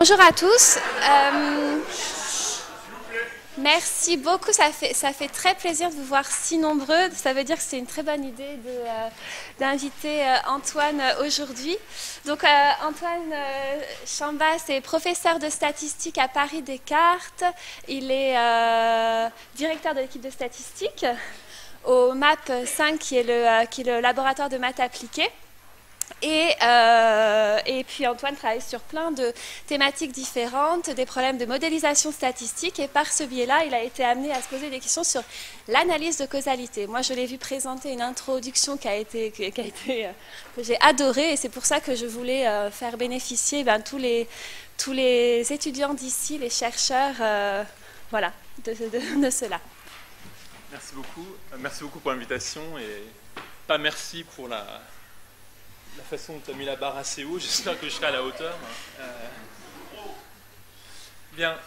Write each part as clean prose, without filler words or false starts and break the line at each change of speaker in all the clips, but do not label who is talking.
Bonjour à tous. Merci beaucoup. Ça fait très plaisir de vous voir si nombreux. Ça veut dire que c'est une très bonne idée d'inviter Antoine aujourd'hui. Donc Antoine Chambas est professeur de statistique à Paris Descartes. Il est directeur de l'équipe de statistique au MAP 5 qui est le laboratoire de maths appliquées. Et puis Antoine travaille sur plein de thématiques différentes, des problèmes de modélisation statistique, et par ce biais-là, il a été amené à se poser des questions sur l'analyse de causalité. Moi, je l'ai vu présenter une introduction que j'ai adorée, et c'est pour ça que je voulais faire bénéficier tous les étudiants d'ici, les chercheurs, voilà, de cela.
Merci beaucoup. Merci beaucoup pour l'invitation, et pas merci pour la façon dont tu as mis la barre assez haut. J'espère que je serai à la hauteur. Bien.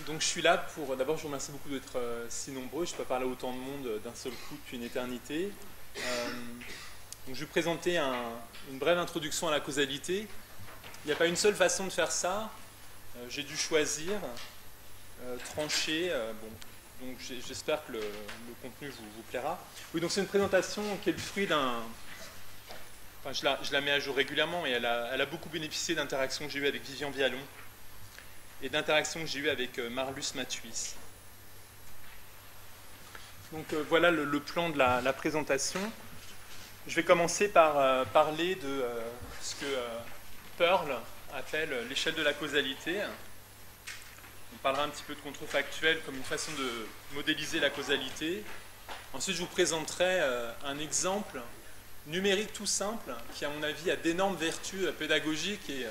Donc je suis là pour... D'abord, je vous remercie beaucoup d'être si nombreux. Je ne peux pas parler à autant de monde d'un seul coup depuis une éternité. Donc je vais présenter une brève introduction à la causalité. Il n'y a pas une seule façon de faire ça. J'ai dû choisir, trancher. Donc j'espère que le contenu vous plaira. Oui, donc c'est une présentation qui est le fruit d'un... Enfin, je la mets à jour régulièrement, et elle a beaucoup bénéficié d'interactions que j'ai eues avec Vivian Vialon et d'interactions que j'ai eues avec Marlus Matuis. Donc voilà le plan de la présentation. Je vais commencer par parler de ce que Pearl appelle l'échelle de la causalité. On parlera un petit peu de contrefactuel comme une façon de modéliser la causalité. Ensuite, je vous présenterai un exemple numérique tout simple, qui à mon avis a d'énormes vertus pédagogiques, et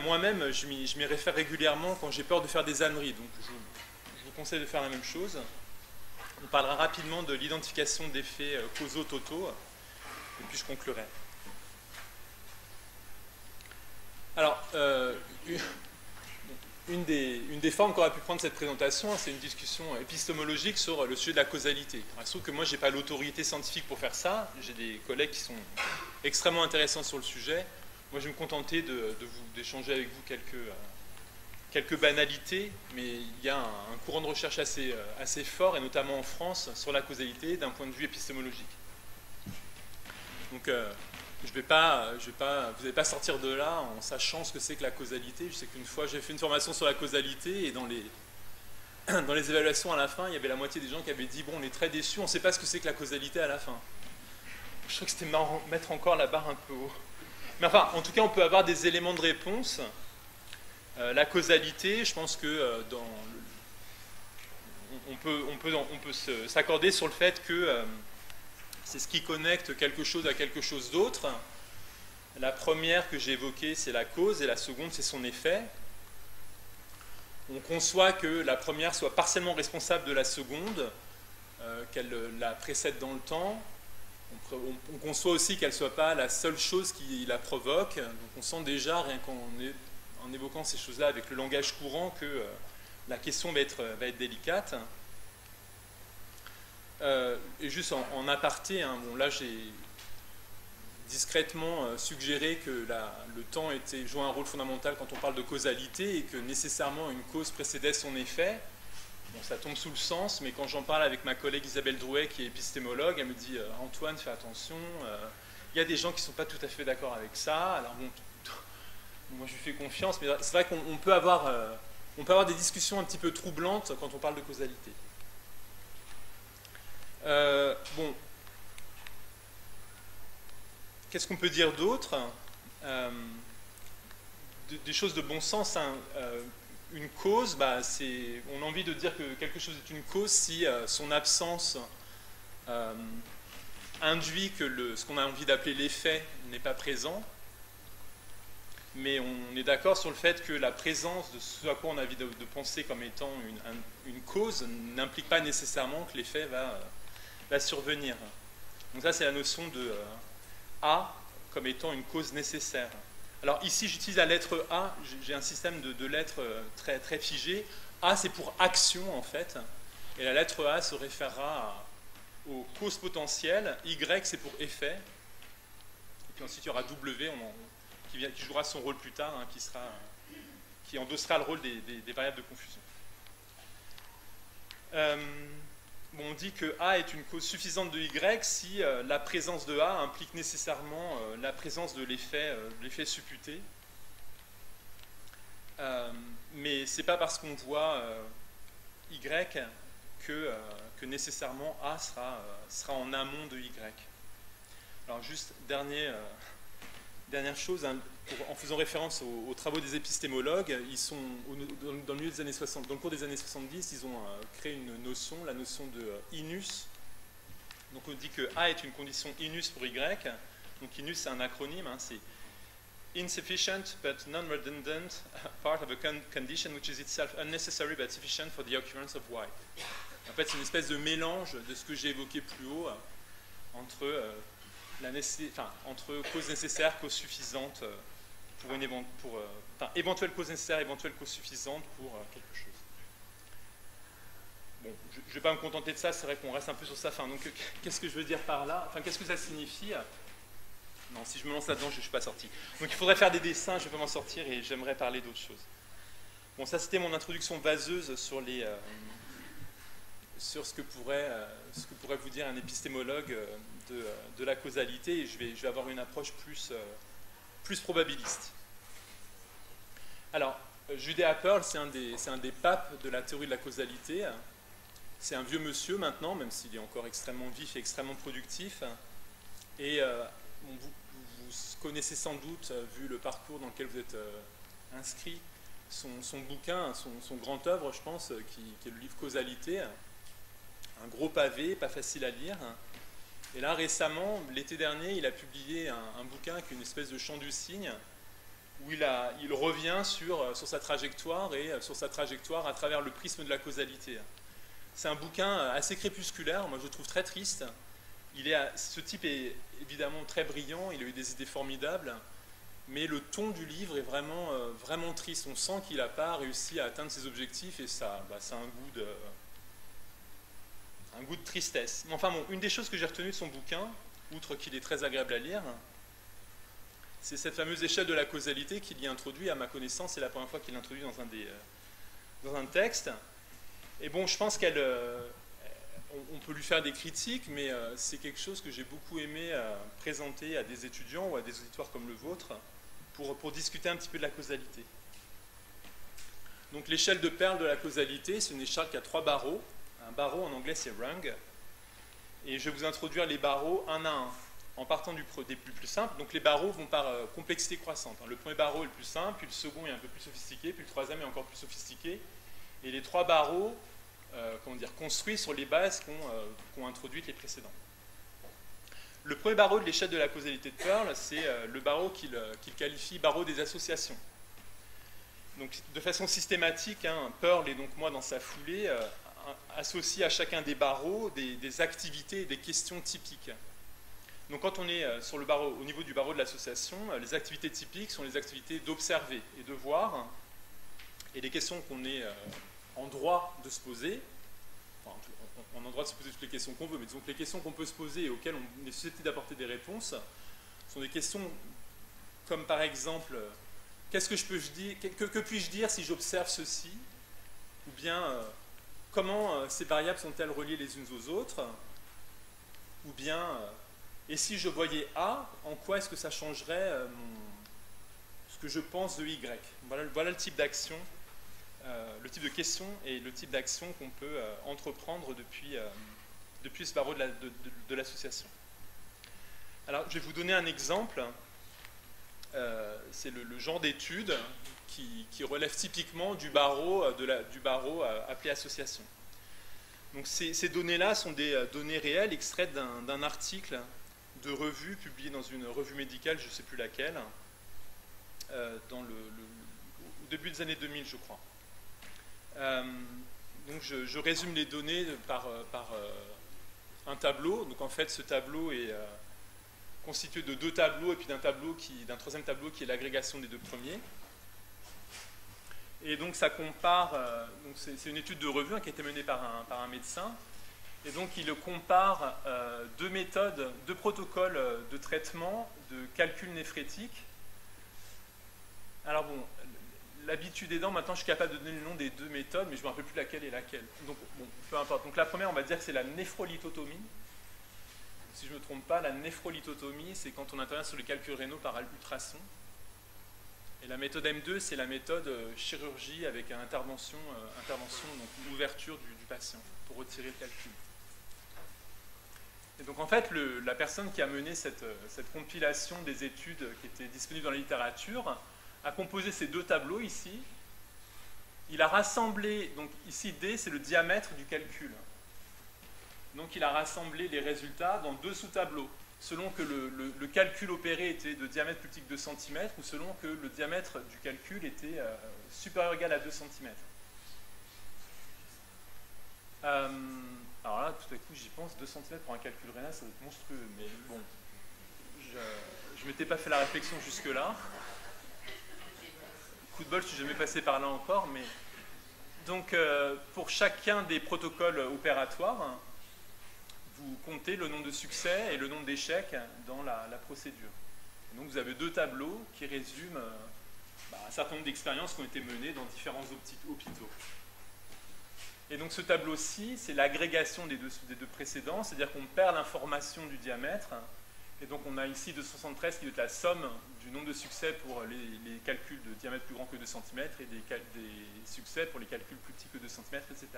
moi-même je m'y réfère régulièrement quand j'ai peur de faire des âneries, donc je vous conseille de faire la même chose. On parlera rapidement de l'identification d'effets causaux totaux, et puis je conclurai. Alors, une des formes qu'aurait pu prendre cette présentation, c'est une discussion épistémologique sur le sujet de la causalité. Il se trouve que moi, je n'ai pas l'autorité scientifique pour faire ça. J'ai des collègues qui sont extrêmement intéressants sur le sujet. Moi, je vais me contenter d'échanger avec vous quelques banalités, mais il y a un courant de recherche assez fort, et notamment en France, sur la causalité d'un point de vue épistémologique. Donc, vous n'allez pas sortir de là en sachant ce que c'est que la causalité. Je sais qu'une fois, j'ai fait une formation sur la causalité, et dans les évaluations à la fin, il y avait la moitié des gens qui avaient dit « Bon, on est très déçus, on ne sait pas ce que c'est que la causalité à la fin. » Je trouve que c'était marrant, mettre encore la barre un peu haut. Mais enfin, en tout cas, on peut avoir des éléments de réponse. La causalité, je pense que on peut s'accorder sur le fait que c'est ce qui connecte quelque chose à quelque chose d'autre. La première que j'ai évoquée, c'est la cause, et la seconde, c'est son effet. On conçoit que la première soit partiellement responsable de la seconde, qu'elle la précède dans le temps. On conçoit aussi qu'elle ne soit pas la seule chose qui la provoque. Donc on sent déjà, rien qu'en évoquant ces choses-là avec le langage courant, que la question va être délicate. Et juste en aparté, bon, là j'ai discrètement suggéré que le temps jouait un rôle fondamental quand on parle de causalité, et que nécessairement une cause précédait son effet. Bon, ça tombe sous le sens, mais quand j'en parle avec ma collègue Isabelle Drouet, qui est épistémologue, elle me dit « Antoine, fais attention, il y a des gens qui ne sont pas tout à fait d'accord avec ça. » Alors bon, moi je lui fais confiance, mais c'est vrai qu'on peut avoir des discussions un petit peu troublantes quand on parle de causalité. Bon, qu'est-ce qu'on peut dire d'autre? Des choses de bon sens, hein. Une cause, on a envie de dire que quelque chose est une cause si son absence induit que ce qu'on a envie d'appeler l'effet n'est pas présent. Mais on est d'accord sur le fait que la présence de ce à quoi on a envie de penser comme étant une cause n'implique pas nécessairement que l'effet va survenir. Donc ça, c'est la notion de A comme étant une cause nécessaire. Alors ici, j'utilise la lettre A, j'ai un système de lettres très, très figé. A, c'est pour action, en fait, et la lettre A se référera aux causes potentielles. Y, c'est pour effet. Et puis ensuite, il y aura W, qui qui jouera son rôle plus tard, hein, qui endossera le rôle des variables de confusion. Bon, on dit que A est une cause suffisante de Y si la présence de A implique nécessairement la présence de l'effet supputé. Mais c'est pas parce qu'on voit Y que nécésairement A sera en amont de Y. Alors juste dernière chose, hein, en faisant référence aux travaux des épistémologues, ils sont dans le milieu des années 60, dans le cours des années 70, ils ont créé une notion, la notion de inus. Donc on dit que A est une condition inus pour Y. Donc inus c'est un acronyme, hein, c'est insufficient but non-redundant part of a condition which is itself unnecessary but sufficient for the occurrence of Y. En fait, c'est une espèce de mélange de ce que j'ai évoqué plus haut entre cause nécessaire, cause suffisante éventuelle cause nécessaire, éventuelle cause suffisante pour quelque chose. Bon, je ne vais pas me contenter de ça, c'est vrai qu'on reste un peu sur sa fin. Donc, qu'est-ce que je veux dire par là? Enfin, qu'est-ce que ça signifie? Non, si je me lance là-dedans, je ne suis pas sorti. Donc, il faudrait faire des dessins, je ne vais pas m'en sortir et j'aimerais parler d'autre chose. Bon, ça, c'était mon introduction vaseuse sur ce que pourrait vous dire un épistémologue de la causalité, et je vais avoir une approche plus probabiliste. Alors, Judea Pearl, c'est un des papes de la théorie de la causalité. C'est un vieux monsieur maintenant, même s'il est encore extrêmement vif et extrêmement productif. Et vous connaissez sans doute, vu le parcours dans lequel vous êtes inscrit, son bouquin, son grand œuvre, je pense, qui est le livre Causalité. Un gros pavé, pas facile à lire. Et là, récemment, l'été dernier, il a publié un bouquin avec une espèce de chant du cygne, où il revient sur sa trajectoire, et sur sa trajectoire à travers le prisme de la causalité. C'est un bouquin assez crépusculaire, moi je le trouve très triste. Ce type est évidemment très brillant, il a eu des idées formidables, mais le ton du livre est vraiment triste. On sent qu'il n'a pas réussi à atteindre ses objectifs, et ça a un goût de tristesse. Enfin bon, une des choses que j'ai retenues de son bouquin, outre qu'il est très agréable à lire, c'est cette fameuse échelle de la causalité qu'il y introduit, à ma connaissance, c'est la première fois qu'il l'introduit dans un texte. Et bon, je pense on peut lui faire des critiques, mais c'est quelque chose que j'ai beaucoup aimé présenter à des étudiants ou à des auditoires comme le vôtre, pour discuter un petit peu de la causalité. Donc l'échelle de Pearl de la causalité, c'est une échelle qui a 3 barreaux. Un barreau en anglais c'est rung, et je vais vous introduire les barreaux un à un, en partant des plus simples. Donc les barreaux vont par complexité croissante. Le premier barreau est le plus simple, puis le second est un peu plus sophistiqué, puis le troisième est encore plus sophistiqué, et les 3 barreaux construits sur les bases qu'ont introduites les précédents. Le premier barreau de l'échelle de la causalité de Pearl, c'est le barreau qu'il qualifie barreau des associations. Donc de façon systématique, Pearl et donc moi dans sa foulée associe à chacun des barreaux des activités et des questions typiques. Donc quand on est au niveau du barreau de l'association, les activités typiques sont les activités d'observer et de voir, et les questions qu'on est en droit de se poser, enfin, on a le droit de se poser toutes les questions qu'on veut, mais disons que les questions qu'on peut se poser et auxquelles on est susceptible d'apporter des réponses sont des questions comme par exemple, qu'est-ce que je peux dire, que puis-je dire si j'observe ceci, ou bien comment ces variables sont-elles reliées les unes aux autres, ou bien et si je voyais A, en quoi est-ce que ça changerait ce que je pense de Y. Voilà le type d'action, le type de question et le type d'action qu'on peut entreprendre depuis ce barreau de l'association. Alors, je vais vous donner un exemple. C'est le genre d'étude qui relève typiquement du barreau appelé association. Donc ces données-là sont des données réelles extraites d'un article de revue publié dans une revue médicale, je ne sais plus laquelle, au début des années 2000, je crois. Donc je résume les données par un tableau. Donc en fait, ce tableau est constitué de 2 tableaux et puis d'un 3e tableau qui est l'agrégation des 2 premiers. Et donc ça compare, c'est une étude de revue qui a été menée par un médecin, et donc il compare 2 méthodes, 2 protocoles de traitement de calcul néphrétique Alors bon, l'habitude aidant, maintenant je suis capable de donner le nom des deux méthodes, mais je ne me rappelle plus laquelle est laquelle. Donc bon, peu importe. Donc la première, on va dire que c'est la néphrolithotomie. Si je ne me trompe pas, la néphrolithotomie, c'est quand on intervient sur les calculs rénaux par ultrason. Et la méthode M2, c'est la méthode chirurgie avec intervention, donc ouverture du patient pour retirer le calcul. Et donc en fait, la personne qui a mené cette compilation des études qui étaient disponibles dans la littérature a composé ces deux tableaux ici. Il a rassemblé, donc ici D, c'est le diamètre du calcul. Donc il a rassemblé les résultats dans deux sous-tableaux, selon que le calcul opéré était de diamètre plus petit que 2 cm ou selon que le diamètre du calcul était supérieur ou égal à 2 cm. Alors là, tout à coup, j'y pense, 2 cm pour un calcul rénal, ça doit être monstrueux, mais bon, je ne m'étais pas fait la réflexion jusque-là. Coup de bol, je ne suis jamais passé par là encore, mais... Donc, pour chacun des protocoles opératoires, vous comptez le nombre de succès et le nombre d'échecs dans la procédure. Et donc, vous avez deux tableaux qui résument un certain nombre d'expériences qui ont été menées dans différents hôpitaux. Et donc, ce tableau-ci, c'est l'agrégation des deux précédents, c'est-à-dire qu'on perd l'information du diamètre. Et donc, on a ici 273 qui est la somme du nombre de succès pour les calculs de diamètre plus grand que 2 cm et des succès pour les calculs plus petits que 2 cm, etc.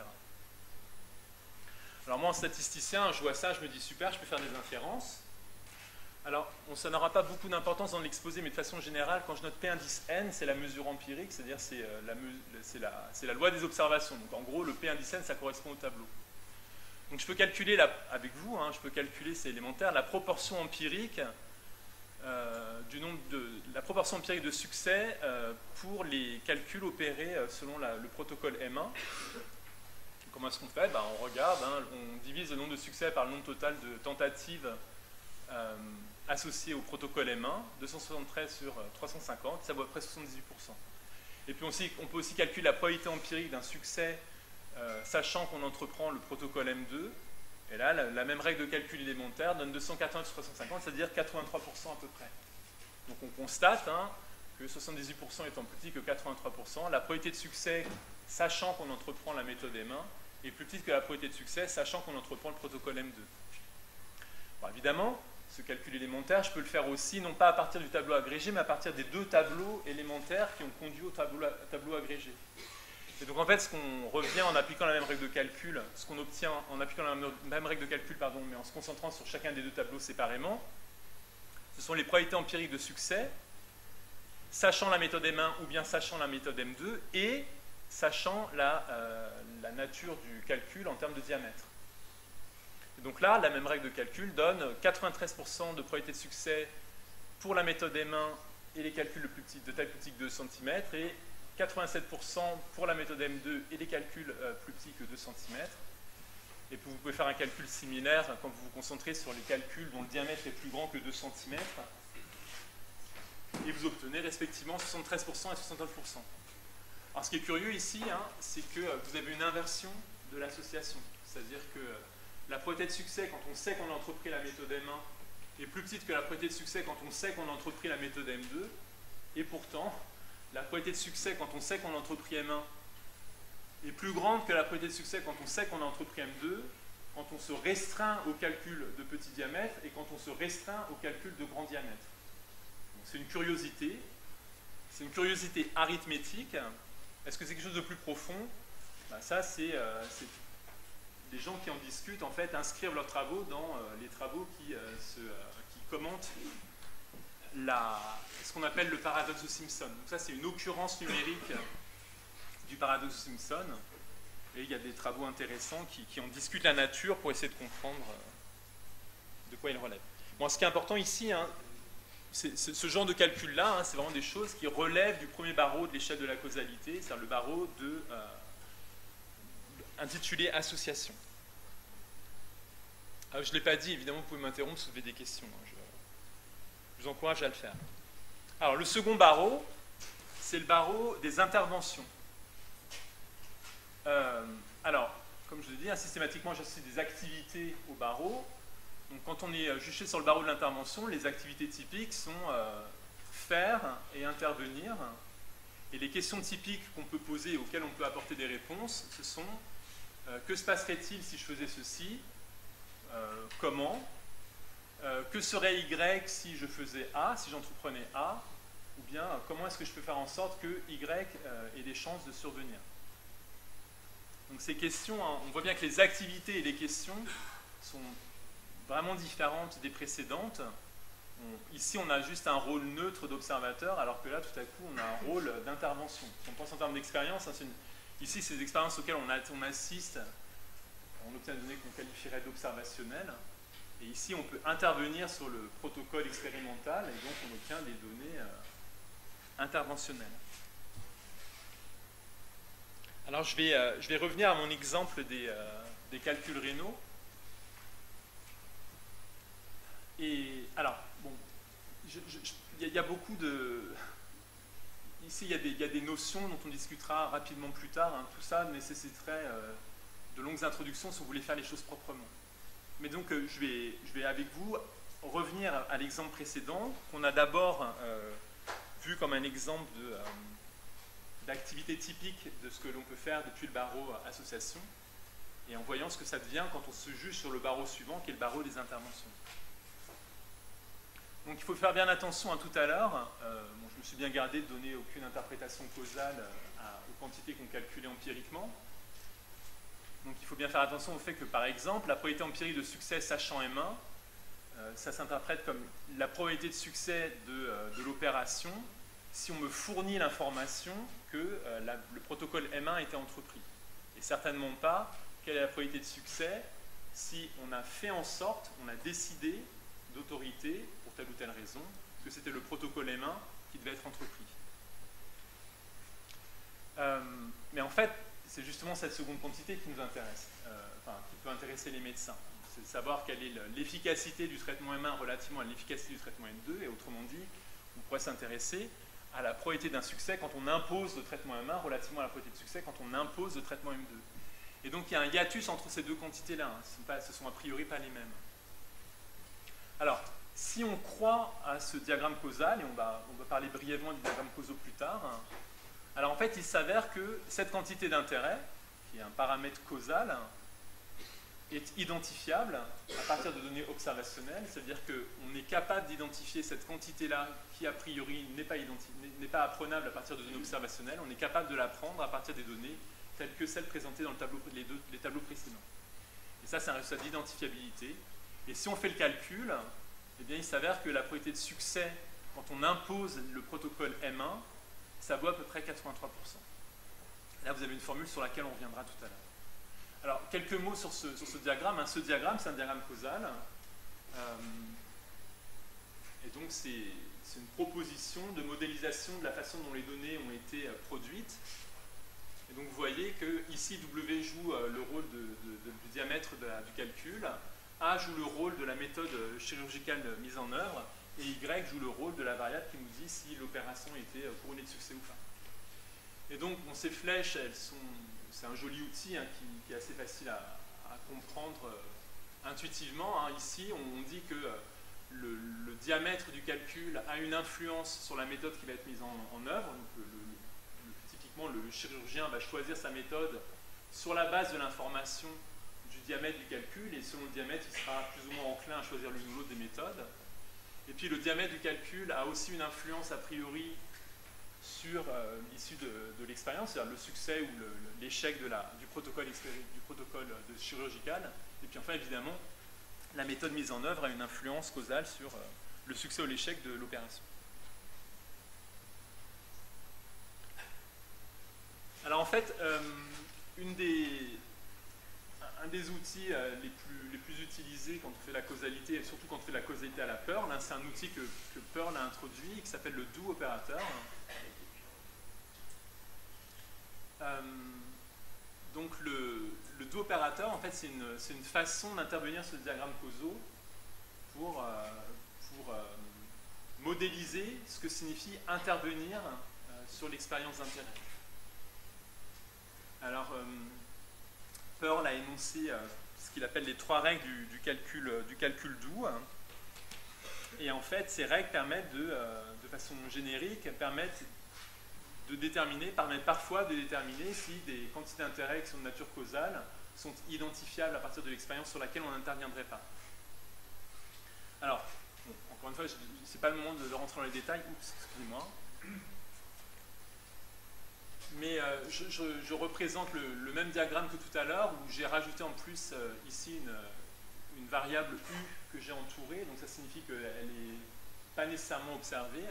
Alors moi, en statisticien, je vois ça, je me dis super, je peux faire des inférences. Alors, ça n'aura pas beaucoup d'importance dans l'exposé, mais de façon générale, quand je note P indice N, c'est la mesure empirique, c'est-à-dire c'est la loi des observations. Donc en gros, le P indice N, ça correspond au tableau. Donc je peux calculer, avec vous, je peux calculer, c'est élémentaire, la proportion empirique la proportion empirique de succès pour les calculs opérés selon le protocole M1. Comment est-ce qu'on fait? On regarde, on divise le nombre de succès par le nombre total de tentatives associées au protocole M1, 273 sur 350, ça vaut à peu près 78%. Et puis on peut aussi calculer la probabilité empirique d'un succès sachant qu'on entreprend le protocole M2. Et là, la même règle de calcul élémentaire donne 280 sur 350, c'est-à-dire 83% à peu près. Donc on constate que 78% étant plus petit que 83%, la probabilité de succès sachant qu'on entreprend la méthode M1 est plus petite que la probabilité de succès sachant qu'on entreprend le protocole M2. Bon, évidemment, ce calcul élémentaire, je peux le faire aussi, non pas à partir du tableau agrégé, mais à partir des deux tableaux élémentaires qui ont conduit au tableau agrégé. Et donc en fait, ce qu'on revient en appliquant la même règle de calcul, ce qu'on obtient en appliquant la même règle de calcul, mais en se concentrant sur chacun des deux tableaux séparément, ce sont les probabilités empiriques de succès, sachant la méthode M1 ou bien sachant la méthode M2, et sachant la nature du calcul en termes de diamètre. Et donc là, la même règle de calcul donne 93% de probabilité de succès pour la méthode M1 et les calculs de taille plus petite que 2 cm, et 87% pour la méthode M2 et les calculs plus petits que 2 cm. Et puis vous pouvez faire un calcul similaire quand vous vous concentrez sur les calculs dont le diamètre est plus grand que 2 cm. Et vous obtenez respectivement 73% et 69%. Alors ce qui est curieux ici, c'est que vous avez une inversion de l'association. C'est-à-dire que la probabilité de succès quand on sait qu'on a entrepris la méthode M1 est plus petite que la probabilité de succès quand on sait qu'on a entrepris la méthode M2. Et pourtant, la probabilité de succès quand on sait qu'on a entrepris M1 est plus grande que la probabilité de succès quand on sait qu'on a entrepris M2, quand on se restreint au calcul de petit diamètre et quand on se restreint au calcul de grand diamètre. C'est une curiosité arithmétique. Est-ce que c'est quelque chose de plus profond? Ça, c'est des gens qui en discutent, en fait, inscrivent leurs travaux dans les travaux qui commentent ce qu'on appelle le paradoxe de Simpson. Donc ça, c'est une occurrence numérique du paradoxe de Simpson. Et il y a des travaux intéressants qui en discutent la nature pour essayer de comprendre de quoi il relève. Bon, ce qui est important ici, ce genre de calcul-là, c'est vraiment des choses qui relèvent du premier barreau de l'échelle de la causalité, c'est-à-dire le barreau intitulé association. Alors, je ne l'ai pas dit, évidemment, vous pouvez m'interrompre, soulever des questions. Je vous encourage à le faire. Alors, le second barreau, c'est le barreau des interventions. Alors, comme je l'ai dit, systématiquement, j'associe des activités au barreau. Donc, quand on est juché sur le barreau de l'intervention, les activités typiques sont faire et intervenir. Et les questions typiques qu'on peut poser et auxquelles on peut apporter des réponses, ce sont que se passerait-il si je faisais ceci? Comment? Que serait Y si je faisais A, si j'entreprenais A? Ou bien comment est-ce que je peux faire en sorte que Y ait des chances de survenir? Donc ces questions, hein, on voit bien que les activités et les questions sont vraiment différentes des précédentes. Ici, on a juste un rôle neutre d'observateur, alors que là, tout à coup, on a un rôle d'intervention. Si on pense en termes d'expérience, hein, ici, c'est des expériences auxquelles on assiste, on obtient des données qu'on qualifierait d'observationnelles. Et ici, on peut intervenir sur le protocole expérimental, et donc on obtient des données interventionnelles. Alors, je vais revenir à mon exemple des calculs rénaux. Et alors, bon, il y a beaucoup de... Ici, il y a des notions dont on discutera rapidement plus tard. Hein. Tout ça nécessiterait de longues introductions si on voulait faire les choses proprement. Mais donc, je vais avec vous revenir à l'exemple précédent, qu'on a d'abord vu comme un exemple d'activité typique de ce que l'on peut faire depuis le barreau association, et en voyant ce que ça devient quand on se juge sur le barreau suivant, qui est le barreau des interventions. Donc il faut faire bien attention à tout à l'heure. Bon, je me suis bien gardé de donner aucune interprétation causale aux quantités qu'on calculait empiriquement. Donc il faut bien faire attention au fait que, par exemple, la probabilité empirique de succès sachant M1, ça s'interprète comme la probabilité de succès de l'opération si on me fournit l'information que le protocole M1 était entrepris. Et certainement pas quelle est la probabilité de succès si on a fait en sorte, on a décidé d'autorité, pour telle ou telle raison, que c'était le protocole M1 qui devait être entrepris. Mais en fait, c'est justement cette seconde quantité qui nous intéresse, qui peut intéresser les médecins. C'est de savoir quelle est l'efficacité du traitement M1 relativement à l'efficacité du traitement M2, et autrement dit, on pourrait s'intéresser à la probabilité d'un succès quand on impose le traitement M1 relativement à la probabilité de succès quand on impose le traitement M2. Et donc il y a un hiatus entre ces deux quantités-là, hein. Ce ne sont a priori pas les mêmes. Alors, si on croit à ce diagramme causal, et on va parler brièvement du diagramme causal plus tard, hein, alors en fait il s'avère que cette quantité d'intérêt, qui est un paramètre causal, est identifiable à partir de données observationnelles, c'est-à-dire qu'on est capable d'identifier cette quantité-là qui a priori n'est pas apprenable à partir de données observationnelles, on est capable de l'apprendre à partir des données telles que celles présentées dans les tableaux précédents. Et ça, c'est un résultat d'identifiabilité. Et si on fait le calcul, eh bien, il s'avère que la probabilité de succès, quand on impose le protocole M1, ça vaut à peu près 83%. Là, vous avez une formule sur laquelle on reviendra tout à l'heure. Alors, quelques mots sur ce diagramme. Ce diagramme, c'est un diagramme causal. Et donc, c'est une proposition de modélisation de la façon dont les données ont été produites. Et donc, vous voyez que ici, W joue le rôle du diamètre du calcul, A joue le rôle de la méthode chirurgicale mise en œuvre, et Y joue le rôle de la variable qui nous dit si l'opération était couronnée de succès ou pas. Et donc, bon, ces flèches, c'est un joli outil, hein, qui est assez facile à comprendre intuitivement. Hein. Ici, on dit que le diamètre du calcul a une influence sur la méthode qui va être mise en œuvre. Donc, typiquement, le chirurgien va choisir sa méthode sur la base de l'information du diamètre du calcul, et selon le diamètre, il sera plus ou moins enclin à choisir l'une ou l'autre des méthodes. Et puis le diamètre du calcul a aussi une influence a priori sur l'issue de l'expérience, c'est-à-dire le succès ou l'échec du protocole chirurgical. Et puis enfin, évidemment, la méthode mise en œuvre a une influence causale sur le succès ou l'échec de l'opération. Alors en fait, un des outils les plus utilisés quand on fait la causalité, et surtout quand on fait la causalité à la Pearl, hein, c'est un outil que Pearl a introduit, qui s'appelle le do opérateur. Donc le do opérateur, en fait, c'est une façon d'intervenir sur le diagramme causaux pour modéliser ce que signifie intervenir sur l'expérience d'intérêt. Alors, Pearl a énoncé ce qu'il appelle les 3 règles du calcul do. Et en fait, ces règles permettent de façon générique, permettent permettent parfois de déterminer si des quantités d'intérêt qui sont de nature causale sont identifiables à partir de l'expérience sur laquelle on n'interviendrait pas. Alors, bon, encore une fois, ce n'est pas le moment de rentrer dans les détails. Oups, excusez-moi. Mais je représente le même diagramme que tout à l'heure, où j'ai rajouté en plus ici une variable U que j'ai entourée. Donc ça signifie qu'elle n'est pas nécessairement observée.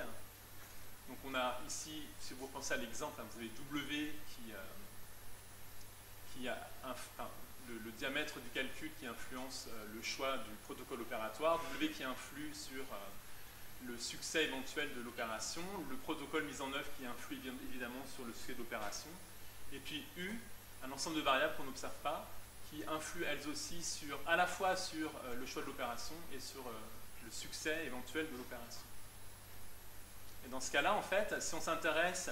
Donc on a ici, si vous repensez à l'exemple, vous avez W qui a le diamètre du calcul qui influence le choix du protocole opératoire, W qui influe sur le succès éventuel de l'opération, le protocole mis en œuvre qui influe évidemment sur le succès de l'opération, et puis U, un ensemble de variables qu'on n'observe pas, qui influent elles aussi à la fois sur le choix de l'opération et sur le succès éventuel de l'opération. Et dans ce cas-là, en fait, si on s'intéresse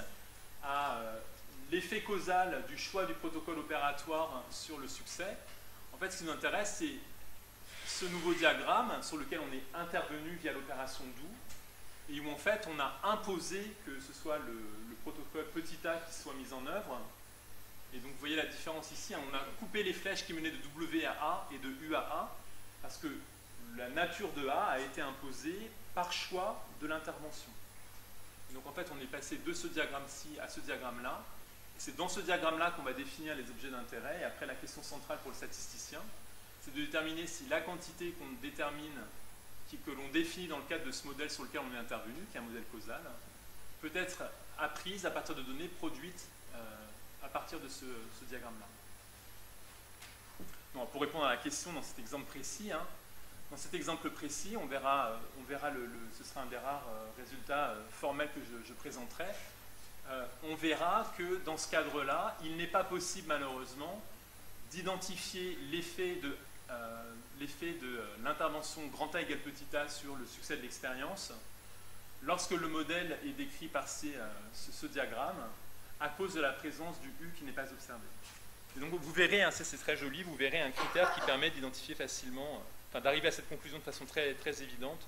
à l'effet causal du choix du protocole opératoire sur le succès, en fait, ce qui nous intéresse, c'est ce nouveau diagramme sur lequel on est intervenu via l'opération DO, et où en fait, on a imposé que ce soit le protocole petit a qui soit mis en œuvre. Et donc, vous voyez la différence ici, on a coupé les flèches qui menaient de W à A et de U à A, parce que la nature de A a été imposée par choix de l'intervention. Donc en fait, on est passé de ce diagramme-ci à ce diagramme-là. C'est dans ce diagramme-là qu'on va définir les objets d'intérêt. Et après, la question centrale pour le statisticien, c'est de déterminer si la quantité qu'on détermine, que l'on définit dans le cadre de ce modèle sur lequel on est intervenu, qui est un modèle causal, peut être apprise à partir de données produites à partir de ce diagramme-là. Pour répondre à la question dans cet exemple précis, dans cet exemple précis, on verra ce sera un des rares résultats formels que je présenterai. On verra que dans ce cadre-là, il n'est pas possible malheureusement d'identifier l'effet de l'intervention grand A égale petit a sur le succès de l'expérience lorsque le modèle est décrit par ce diagramme à cause de la présence du U qui n'est pas observé. Et donc vous verrez, c'est très joli, vous verrez un critère qui permet d'identifier facilement, d'arriver à cette conclusion de façon très, très évidente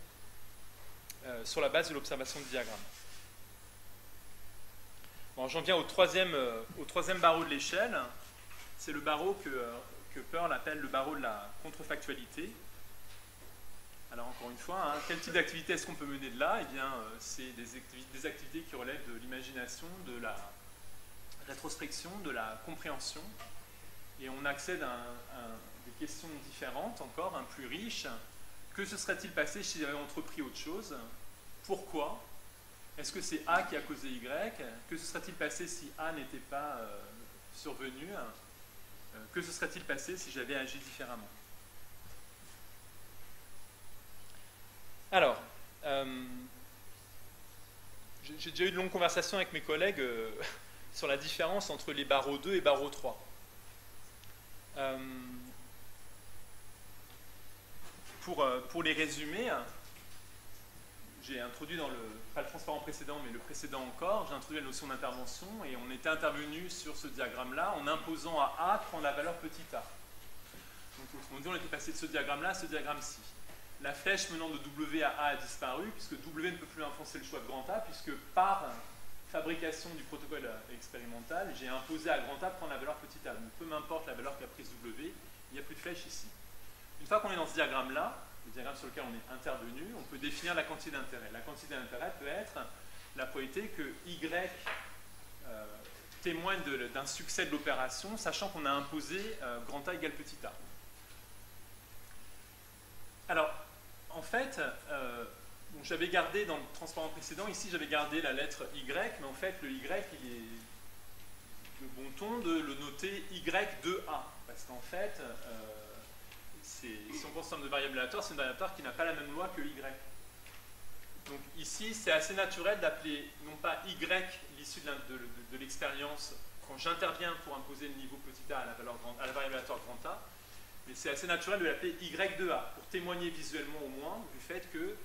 sur la base de l'observation du diagramme. Bon, j'en viens au troisième barreau de l'échelle. C'est le barreau que Pearl appelle le barreau de la contrefactualité. Alors encore une fois, quel type d'activité est-ce qu'on peut mener de là? Eh bien, c'est des activités qui relèvent de l'imagination, de la rétrospection, de la compréhension. Et on accède à des questions différentes, encore, plus riches. Que se serait-il passé si j'avais entrepris autre chose? Pourquoi? Est-ce que c'est A qui a causé Y? Que se serait-il passé si A n'était pas survenu? Que se serait-il passé si j'avais agi différemment? Alors, j'ai déjà eu de longues conversations avec mes collègues sur la différence entre les barreaux 2 et barreaux 3. Pour les résumer, j'ai introduit pas le transparent précédent, mais le précédent encore, j'ai introduit la notion d'intervention et on était intervenu sur ce diagramme-là en imposant à A de prendre la valeur petit a. Donc autrement dit, on était passé de ce diagramme-là à ce diagramme-ci. La flèche menant de W à A a disparu, puisque W ne peut plus influencer le choix de grand A, puisque par fabrication du protocole expérimental, j'ai imposé à grand A de prendre la valeur petit a. Donc peu m'importe la valeur qu'a prise W, il n'y a plus de flèche ici. Une fois qu'on est dans ce diagramme-là, le diagramme sur lequel on est intervenu, on peut définir la quantité d'intérêt. La quantité d'intérêt peut être la probabilité que Y témoigne d'un succès de l'opération, sachant qu'on a imposé grand A égale petit a. Alors, en fait, j'avais gardé dans le transparent précédent, ici j'avais gardé la lettre Y, mais en fait le Y, il est de bon ton de le noter Y2A, parce qu'en fait, si on pense en termes de variable aléatoire, c'est une variable aléatoire qui n'a pas la même loi que Y. Donc ici, c'est assez naturel d'appeler non pas Y l'issue de l'expérience quand j'interviens pour imposer le niveau petit a à la variable aléatoire grand A, mais c'est assez naturel de l'appeler Y2A pour témoigner visuellement au moins du fait que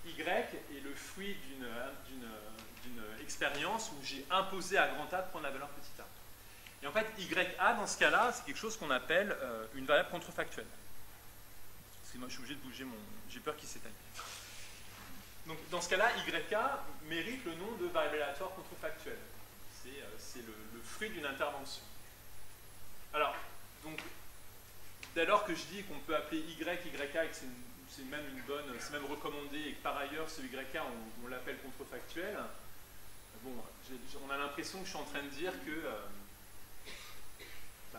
Y est le fruit d'une expérience où j'ai imposé à grand A de prendre la valeur petit a. Et en fait, YA, dans ce cas-là, c'est quelque chose qu'on appelle une variable contrefactuelle. Excusez-moi, je suis obligé de bouger j'ai peur qu'il s'éteigne. Donc dans ce cas-là, YK mérite le nom de variable aléatoire contrefactuelle. C'est le fruit d'une intervention. Alors, donc, dès lors que je dis qu'on peut appeler YK et que c'est même recommandé et que par ailleurs ce YK on l'appelle contrefactuel, bon, on a l'impression que je suis en train de dire que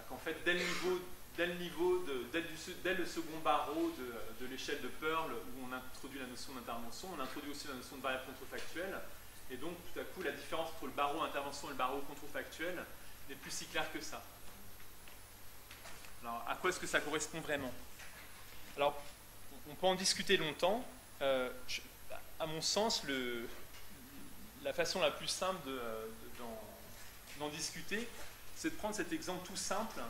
qu'en fait dès le second barreau de l'échelle de Pearl où on introduit la notion d'intervention, on introduit aussi la notion de variable contrefactuelle, et donc tout à coup la différence entre le barreau intervention et le barreau contrefactuel n'est plus si claire que ça. Alors, à quoi est-ce que ça correspond vraiment? Alors, on peut en discuter longtemps. À mon sens, la façon la plus simple d'en discuter, c'est de prendre cet exemple tout simple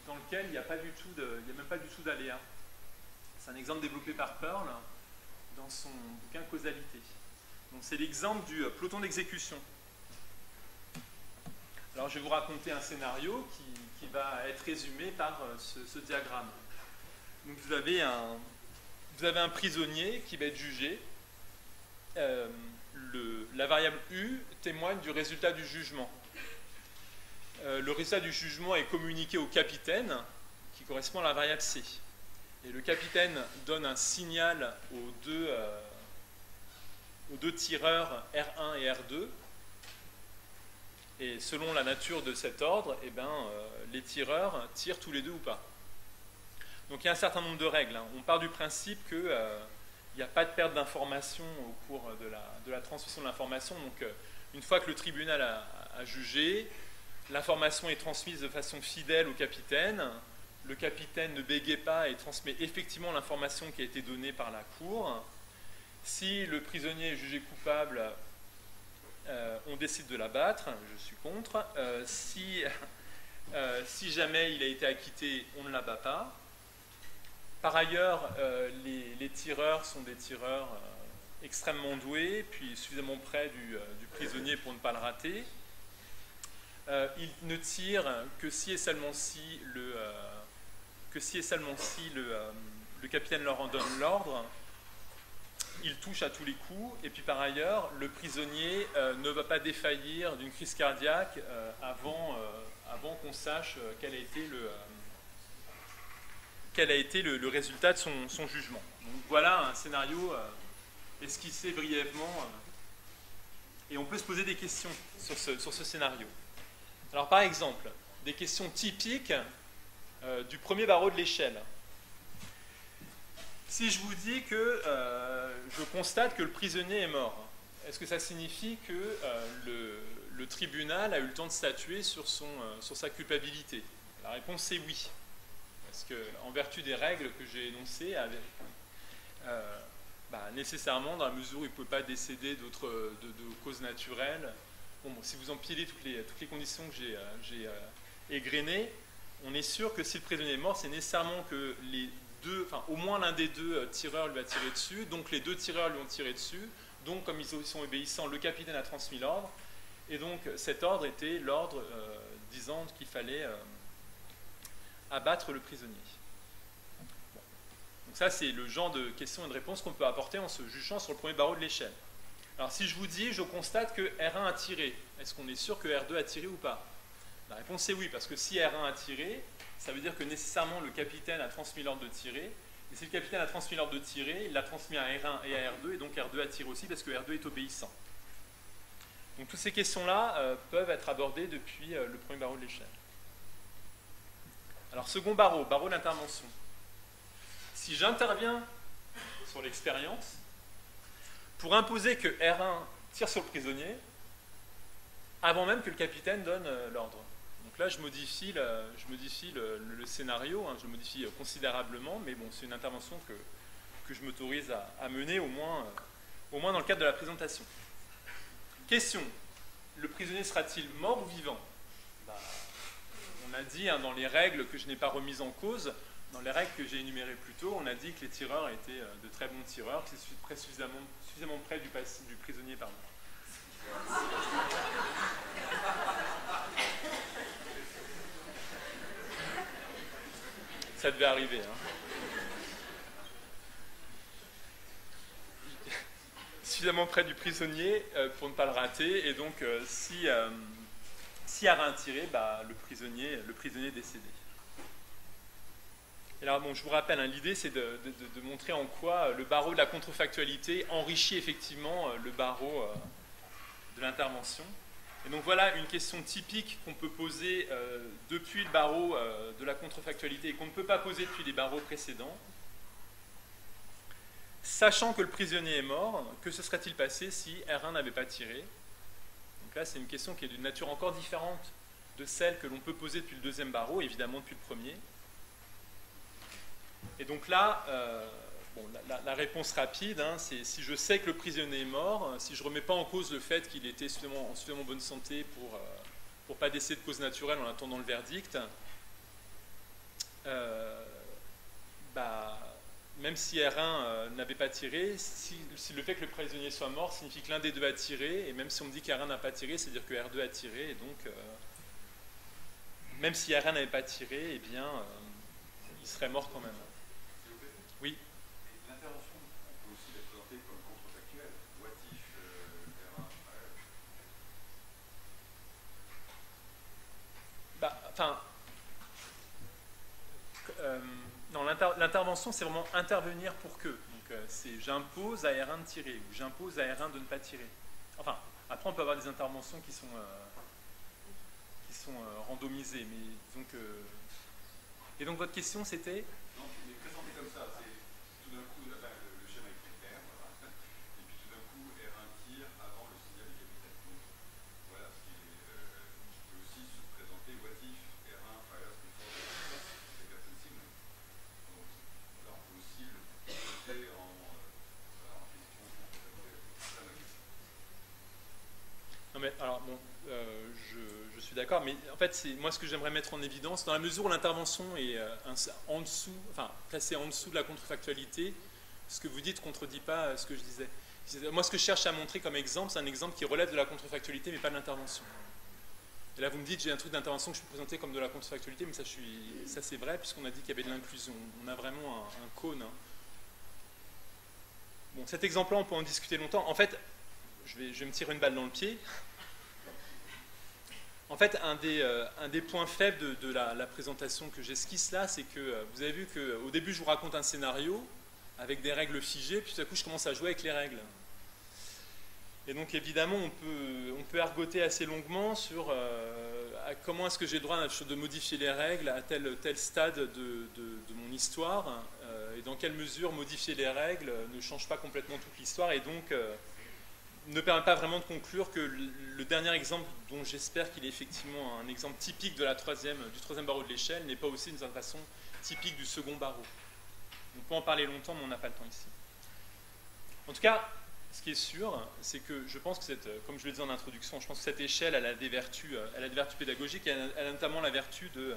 dans lequel il n'y a même pas du tout d'aléa. C'est un exemple développé par Pearl dans son bouquin Causalité. Donc, c'est l'exemple du peloton d'exécution. Alors, je vais vous raconter un scénario qui va être résumé par ce diagramme. Donc, vous avez un prisonnier qui va être jugé. La variable U témoigne du résultat du jugement. Le résultat du jugement est communiqué au capitaine, qui correspond à la variable C. Et le capitaine donne un signal aux deux tireurs R1 et R2. Et selon la nature de cet ordre, les tireurs tirent tous les deux ou pas. Donc il y a un certain nombre de règles. On part du principe qu'il n'y a pas de perte d'information au cours de la transmission de l'information. Donc une fois que le tribunal a jugé, l'information est transmise de façon fidèle au capitaine. Le capitaine ne bégaye pas et transmet effectivement l'information qui a été donnée par la cour. Si le prisonnier est jugé coupable, on décide de l'abattre, je suis contre. Si jamais il a été acquitté, on ne l'abat pas. Par ailleurs, les tireurs sont des tireurs extrêmement doués, puis suffisamment près du prisonnier pour ne pas le rater. Ils ne tirent que si et seulement si le capitaine leur en donne l'ordre. Il touche à tous les coups, et puis par ailleurs, le prisonnier ne va pas défaillir d'une crise cardiaque avant qu'on sache quel a été le résultat de son jugement. Donc voilà un scénario esquissé brièvement, et on peut se poser des questions sur ce scénario. Alors par exemple, des questions typiques du premier barreau de l'échelle. Si je vous dis que je constate que le prisonnier est mort, est-ce que ça signifie que le tribunal a eu le temps de statuer sur sa culpabilité? La réponse est oui. Parce qu'en vertu des règles que j'ai énoncées, nécessairement, dans la mesure où il ne peut pas décéder de causes naturelles, si vous empilez toutes les conditions que j'ai égrenées, on est sûr que si le prisonnier est mort, c'est nécessairement que au moins l'un des deux tireurs lui a tiré dessus, donc les deux tireurs lui ont tiré dessus, donc comme ils sont obéissants, le capitaine a transmis l'ordre, et donc cet ordre était l'ordre disant qu'il fallait abattre le prisonnier. Bon. Donc ça c'est le genre de questions et de réponses qu'on peut apporter en se jugeant sur le premier barreau de l'échelle. Alors si je vous dis, je constate que R1 a tiré, est-ce qu'on est sûr que R2 a tiré ou pas? La réponse est oui, parce que si R1 a tiré, ça veut dire que nécessairement le capitaine a transmis l'ordre de tirer, et si le capitaine a transmis l'ordre de tirer, il l'a transmis à R1 et à R2, et donc R2 a tiré aussi parce que R2 est obéissant. Donc toutes ces questions-là peuvent être abordées depuis le premier barreau de l'échelle. Alors second barreau d'intervention. Si j'interviens sur l'expérience, pour imposer que R1 tire sur le prisonnier, avant même que le capitaine donne l'ordre. Donc là, je modifie le scénario, je le modifie considérablement, mais bon, c'est une intervention que je m'autorise à mener, au moins dans le cadre de la présentation. Question, le prisonnier sera-t-il mort ou vivant? On a dit dans les règles que je n'ai pas remises en cause, dans les règles que j'ai énumérées plus tôt, on a dit que les tireurs étaient de très bons tireurs, que c'est suffisamment près du prisonnier. Pardon. Ça devait arriver. suffisamment près du prisonnier pour ne pas le rater, et donc si R1 est tiré, le prisonnier est décédé. Et alors, bon, je vous rappelle, hein, l'idée c'est de montrer en quoi le barreau de la contrefactualité enrichit effectivement le barreau de l'intervention. Et donc voilà une question typique qu'on peut poser depuis le barreau de la contrefactualité et qu'on ne peut pas poser depuis les barreaux précédents. Sachant que le prisonnier est mort, que se serait-il passé si R1 n'avait pas tiré? Donc là, c'est une question qui est d'une nature encore différente de celle que l'on peut poser depuis le deuxième barreau, évidemment depuis le premier. Et donc là, la réponse rapide, hein, c'est si je sais que le prisonnier est mort, si je ne remets pas en cause le fait qu'il était en suffisamment bonne santé pour ne pas décéder de cause naturelle en attendant le verdict, même si R1 n'avait pas tiré, si le fait que le prisonnier soit mort signifie que l'un des deux a tiré, et même si on me dit qu'R1 n'a pas tiré, c'est-à-dire que R2 a tiré, et donc même si R1 n'avait pas tiré, eh bien, il serait mort quand même. Oui.
L'intervention, on peut aussi la présenter comme contrefactuelle. What if R1
non, l'intervention, c'est vraiment intervenir pour que. Donc, c'est j'impose à R1 de tirer, ou j'impose à R1 de ne pas tirer. Enfin, après, on peut avoir des interventions qui sont randomisées, mais disons que. Et donc, votre question, c'était?
Non, il est présenté comme ça. C'est tout d'un coup, le schéma est très clair, voilà. Et puis tout d'un coup, R1 tire avant le signal du capitaine. Donc, voilà, ce qui peut aussi se présenter what if R1 fires before the captain signal. Donc, là, on peut aussi le poser en question.
Non, mais alors, bon, je suis d'accord, mais en fait, c'est moi ce que j'aimerais mettre en évidence, dans la mesure où l'intervention est en dessous, enfin, placée en dessous de la contrefactualité, ce que vous dites ne contredit pas ce que je disais. Moi, ce que je cherche à montrer comme exemple, c'est un exemple qui relève de la contrefactualité, mais pas de l'intervention. Et là, vous me dites, j'ai un truc d'intervention que je peux présenter comme de la contrefactualité, mais ça c'est vrai, puisqu'on a dit qu'il y avait de l'inclusion. On a vraiment un cône. Hein. Bon, cet exemple-là, on peut en discuter longtemps. En fait, je vais me tirer une balle dans le pied. En fait, un des points faibles de la présentation que j'esquisse là, c'est que vous avez vu qu'au début, je vous raconte un scénario avec des règles figées, puis tout à coup, je commence à jouer avec les règles. Et donc, évidemment, on peut ergoter assez longuement sur comment est-ce que j'ai le droit de modifier les règles à tel stade de mon histoire, et dans quelle mesure modifier les règles ne change pas complètement toute l'histoire, et donc ne permet pas vraiment de conclure que le dernier exemple, dont j'espère qu'il est effectivement un exemple typique du troisième barreau de l'échelle, n'est pas aussi d'une certaine façon typique du second barreau. On peut en parler longtemps, mais on n'a pas le temps ici. En tout cas, ce qui est sûr, c'est que je pense que comme je le disais en introduction, je pense que cette échelle, elle a des vertus pédagogiques, et elle a notamment la vertu de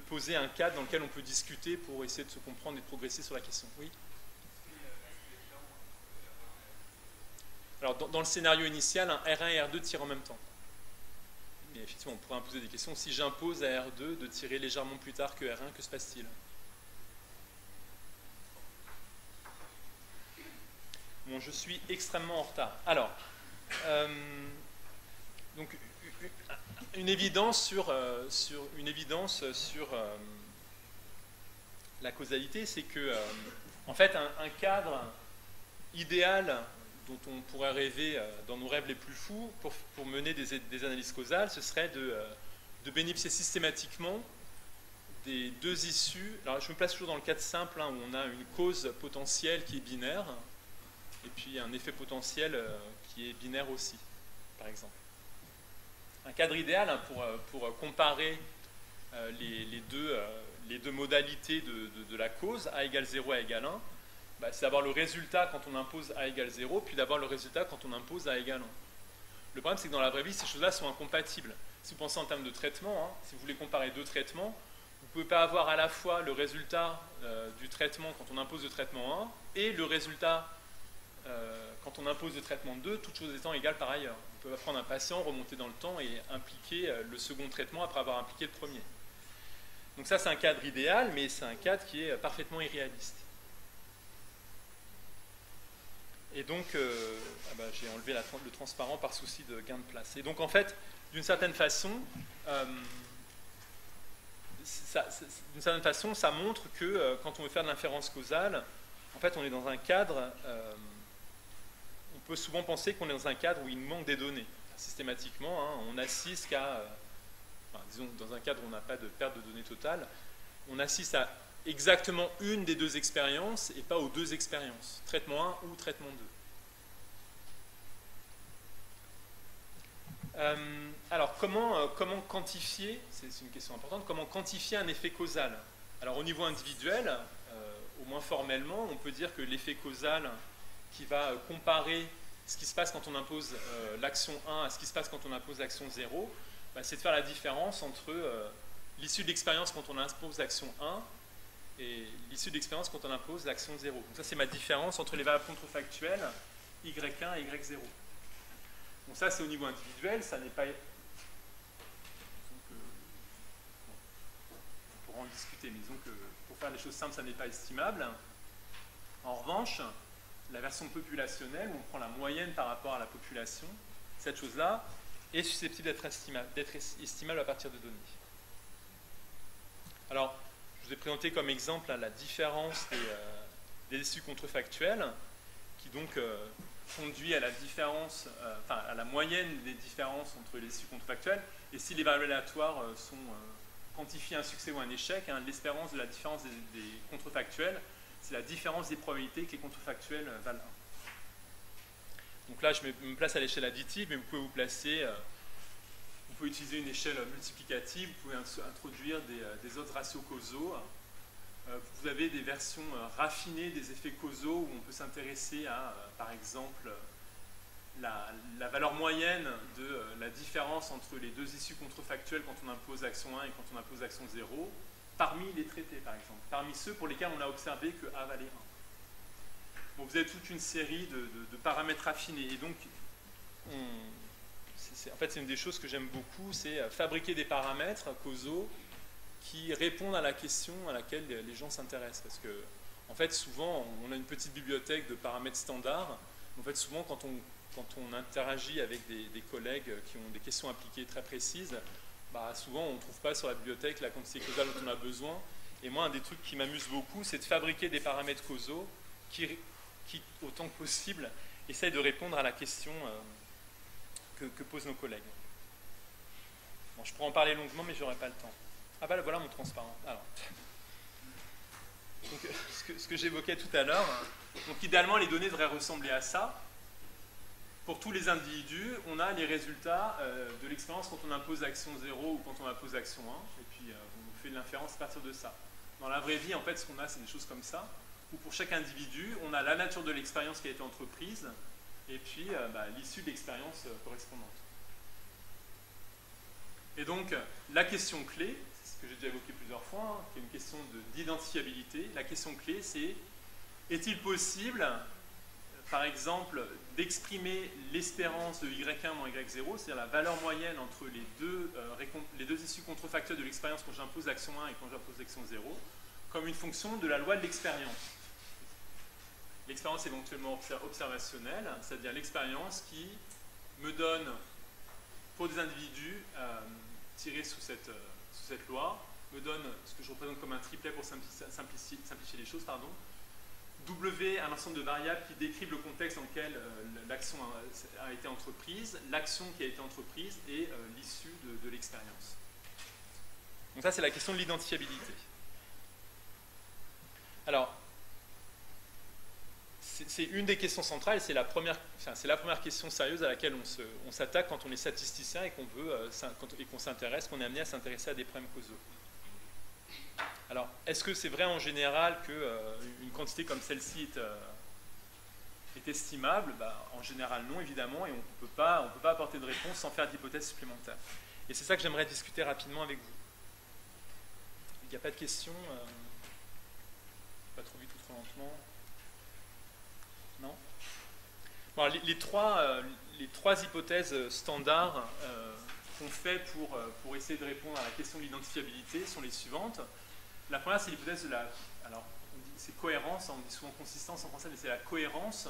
poser un cadre dans lequel on peut discuter pour essayer de se comprendre et de progresser sur la question. Oui. Alors, dans le scénario initial, R1 et R2 tirent en même temps. Mais effectivement, on pourrait imposer des questions. Si j'impose à R2 de tirer légèrement plus tard que R1, que se passe-t-il? Bon, je suis extrêmement en retard. Alors, donc, une évidence sur la causalité, c'est que, en fait, un cadre idéal dont on pourrait rêver dans nos rêves les plus fous pour mener des analyses causales, ce serait de bénéficier systématiquement des deux issues. Alors je me place toujours dans le cadre simple, hein, où on a une cause potentielle qui est binaire, et puis un effet potentiel qui est binaire aussi, par exemple. Un cadre idéal, hein, pour comparer les deux modalités de la cause, A égale 0, A égale 1, c'est d'avoir le résultat quand on impose A égale 0, puis d'avoir le résultat quand on impose A égale 1. Le problème, c'est que dans la vraie vie, ces choses-là sont incompatibles. Si vous pensez en termes de traitement, hein, si vous voulez comparer deux traitements, vous ne pouvez pas avoir à la fois le résultat du traitement quand on impose le traitement 1 et le résultat quand on impose le traitement 2, toutes choses étant égales par ailleurs. Vous pouvez prendre un patient, remonter dans le temps et impliquer le second traitement après avoir impliqué le premier. Donc ça, c'est un cadre idéal, mais c'est un cadre qui est parfaitement irréaliste. Et donc, j'ai enlevé le transparent par souci de gain de place. Et donc, en fait, d'une certaine façon, ça montre que quand on veut faire de l'inférence causale, en fait, on est dans un cadre, on peut souvent penser qu'on est dans un cadre où il nous manque des données. Systématiquement, hein, on assiste disons, dans un cadre où on n'a pas de perte de données totale, on assiste à exactement une des deux expériences et pas aux deux expériences, traitement 1 ou traitement 2. Alors, comment quantifier, c'est une question importante, comment quantifier un effet causal? Alors, au niveau individuel, au moins formellement, on peut dire que l'effet causal qui va comparer ce qui se passe quand on impose l'action 1 à ce qui se passe quand on impose l'action 0, c'est de faire la différence entre l'issue de l'expérience quand on impose l'action 1 et l'issue de l'expérience quand on impose l'action 0. Donc ça, c'est ma différence entre les variables contrefactuelles y1 et y0. Donc ça, c'est au niveau individuel, ça n'est pas... on pourra en discuter, mais disons que pour faire les choses simples, ça n'est pas estimable. En revanche, la version populationnelle, où on prend la moyenne par rapport à la population, cette chose-là est susceptible d'être estimable à partir de données. Alors, je vous ai présenté comme exemple la différence des issues contrefactuelles, qui donc conduit à la différence, à la moyenne des différences entre les issues contrefactuelles. Et si les variables aléatoires quantifient un succès ou un échec, hein, l'espérance de la différence des contrefactuelles, c'est la différence des probabilités que les contrefactuels valent 1. Donc là, je me place à l'échelle additive, mais vous pouvez vous placer, vous pouvez utiliser une échelle multiplicative, vous pouvez introduire des autres ratios causaux. Vous avez des versions raffinées des effets causaux où on peut s'intéresser à, par exemple, la valeur moyenne de la différence entre les deux issues contrefactuelles quand on impose l'action 1 et quand on impose l'action 0, parmi les traités, par exemple, parmi ceux pour lesquels on a observé que A valait 1. Bon, vous avez toute une série de paramètres raffinés. Et donc, en fait, c'est une des choses que j'aime beaucoup, c'est fabriquer des paramètres causaux qui répondent à la question à laquelle les gens s'intéressent. Parce que, en fait, souvent, on a une petite bibliothèque de paramètres standards. En fait, souvent, quand on interagit avec des collègues qui ont des questions appliquées très précises, souvent, on ne trouve pas sur la bibliothèque la quantité causale dont on a besoin. Et moi, un des trucs qui m'amuse beaucoup, c'est de fabriquer des paramètres causaux qui, autant que possible, essayent de répondre à la question que posent nos collègues. Bon, je pourrais en parler longuement, mais je n'aurai pas le temps. Ah bah voilà mon transparent. Alors, donc, ce que j'évoquais tout à l'heure, donc idéalement, les données devraient ressembler à ça. Pour tous les individus, on a les résultats de l'expérience quand on impose l'action 0 ou quand on impose l'action 1, et puis on fait de l'inférence à partir de ça. Dans la vraie vie, en fait, ce qu'on a, c'est des choses comme ça, où pour chaque individu, on a la nature de l'expérience qui a été entreprise, et puis l'issue de l'expérience correspondante. Et donc, la question clé, c'est ce que j'ai déjà évoqué plusieurs fois, hein, qui est une question d'identifiabilité. La question clé, c'est est-il possible, par exemple, d'exprimer l'espérance de y1 moins y0, c'est-à-dire la valeur moyenne entre les deux issues contrefactuelles de l'expérience quand j'impose l'action 1 et quand j'impose l'action 0, comme une fonction de la loi de l'expérience. L'expérience éventuellement observationnelle, c'est-à-dire l'expérience qui me donne, pour des individus tirés sous cette loi, me donne ce que je représente comme un triplet pour simplifier les choses, W, un ensemble de variables qui décrivent le contexte dans lequel l'action a été entreprise, l'action qui a été entreprise et l'issue de l'expérience. Donc ça, c'est la question de l'identifiabilité. Alors, c'est une des questions centrales, c'est la première question sérieuse à laquelle on s'attaque quand on est statisticien et qu'on s'intéresse, qu'on est amené à s'intéresser à des problèmes causaux. Alors, est-ce que c'est vrai en général qu'une quantité comme celle-ci est estimable? En général, non, évidemment, et on ne peut pas apporter de réponse sans faire d'hypothèses supplémentaires. Et c'est ça que j'aimerais discuter rapidement avec vous. Il n'y a pas de questions? Pas trop vite ou trop lentement? Non? Bon, les trois hypothèses standards qu'on fait pour essayer de répondre à la question de l'identifiabilité sont les suivantes. La première, c'est l'hypothèse de la... Alors, c'est cohérence, on dit souvent consistance en français, mais c'est la cohérence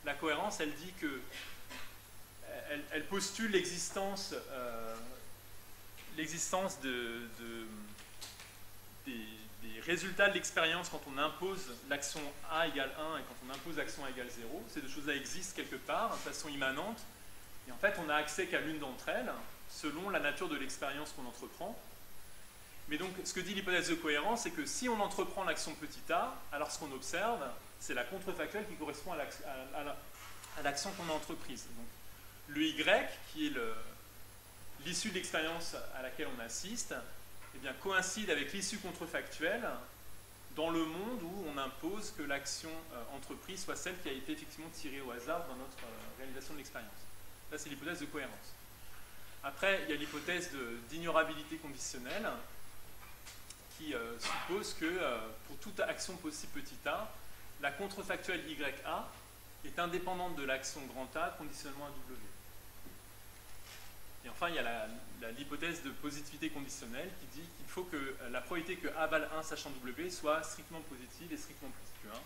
la cohérence, elle dit que elle postule l'existence des résultats de l'expérience quand on impose l'action A égale 1 et quand on impose l'action A égale 0. Ces deux choses-là existent quelque part, de façon immanente. Et en fait, on n'a accès qu'à l'une d'entre elles, selon la nature de l'expérience qu'on entreprend. Mais donc, ce que dit l'hypothèse de cohérence, c'est que si on entreprend l'action petit a, alors ce qu'on observe, c'est la contrefactuelle qui correspond à l'action qu'on a entreprise. Donc, le y, qui est l'issue de l'expérience à laquelle on assiste, eh bien, coïncide avec l'issue contrefactuelle dans le monde où on impose que l'action entreprise soit celle qui a été effectivement tirée au hasard dans notre réalisation de l'expérience. Ça, c'est l'hypothèse de cohérence. Après, il y a l'hypothèse d'ignorabilité conditionnelle qui suppose que pour toute action possible petit a, la contrefactuelle ya est indépendante de l'action grand A conditionnellement à w. Et enfin, il y a l'hypothèse de positivité conditionnelle qui dit qu'il faut que la probabilité que A vale 1 sachant W soit strictement positive et strictement plus que 1.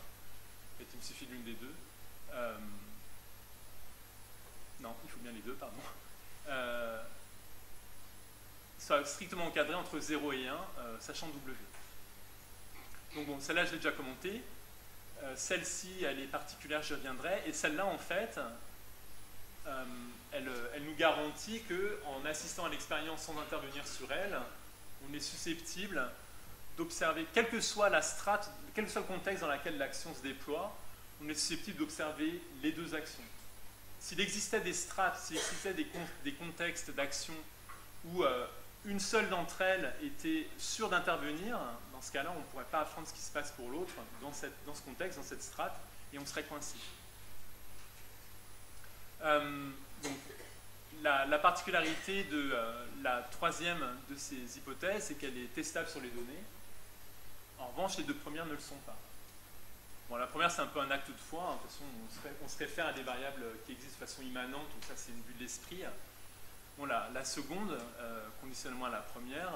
Et il me suffit de l'une des deux. Non, il faut bien les deux, pardon. Soit strictement encadré entre 0 et 1, sachant W. Donc bon, celle-là, je l'ai déjà commentée. Celle-ci, elle est particulière, j'y reviendrai. Et celle-là, en fait, elle nous garantit qu'en assistant à l'expérience sans intervenir sur elle, on est susceptible d'observer, quelle que soit la strate, quel que soit le contexte dans lequel l'action se déploie, on est susceptible d'observer les deux actions. S'il existait des strates, s'il existait des contextes d'action où une seule d'entre elles était sûre d'intervenir, dans ce cas-là, on ne pourrait pas apprendre ce qui se passe pour l'autre dans ce contexte, dans cette strate, et on serait coincé. Donc, la particularité de la troisième de ces hypothèses, c'est qu'elle est testable sur les données. En revanche, les deux premières ne le sont pas. Bon, la première, c'est un peu un acte de foi. Hein. De toute façon, on se réfère à des variables qui existent de façon immanente, donc ça, c'est une vue de l'esprit. Bon, la seconde, conditionnellement à la première,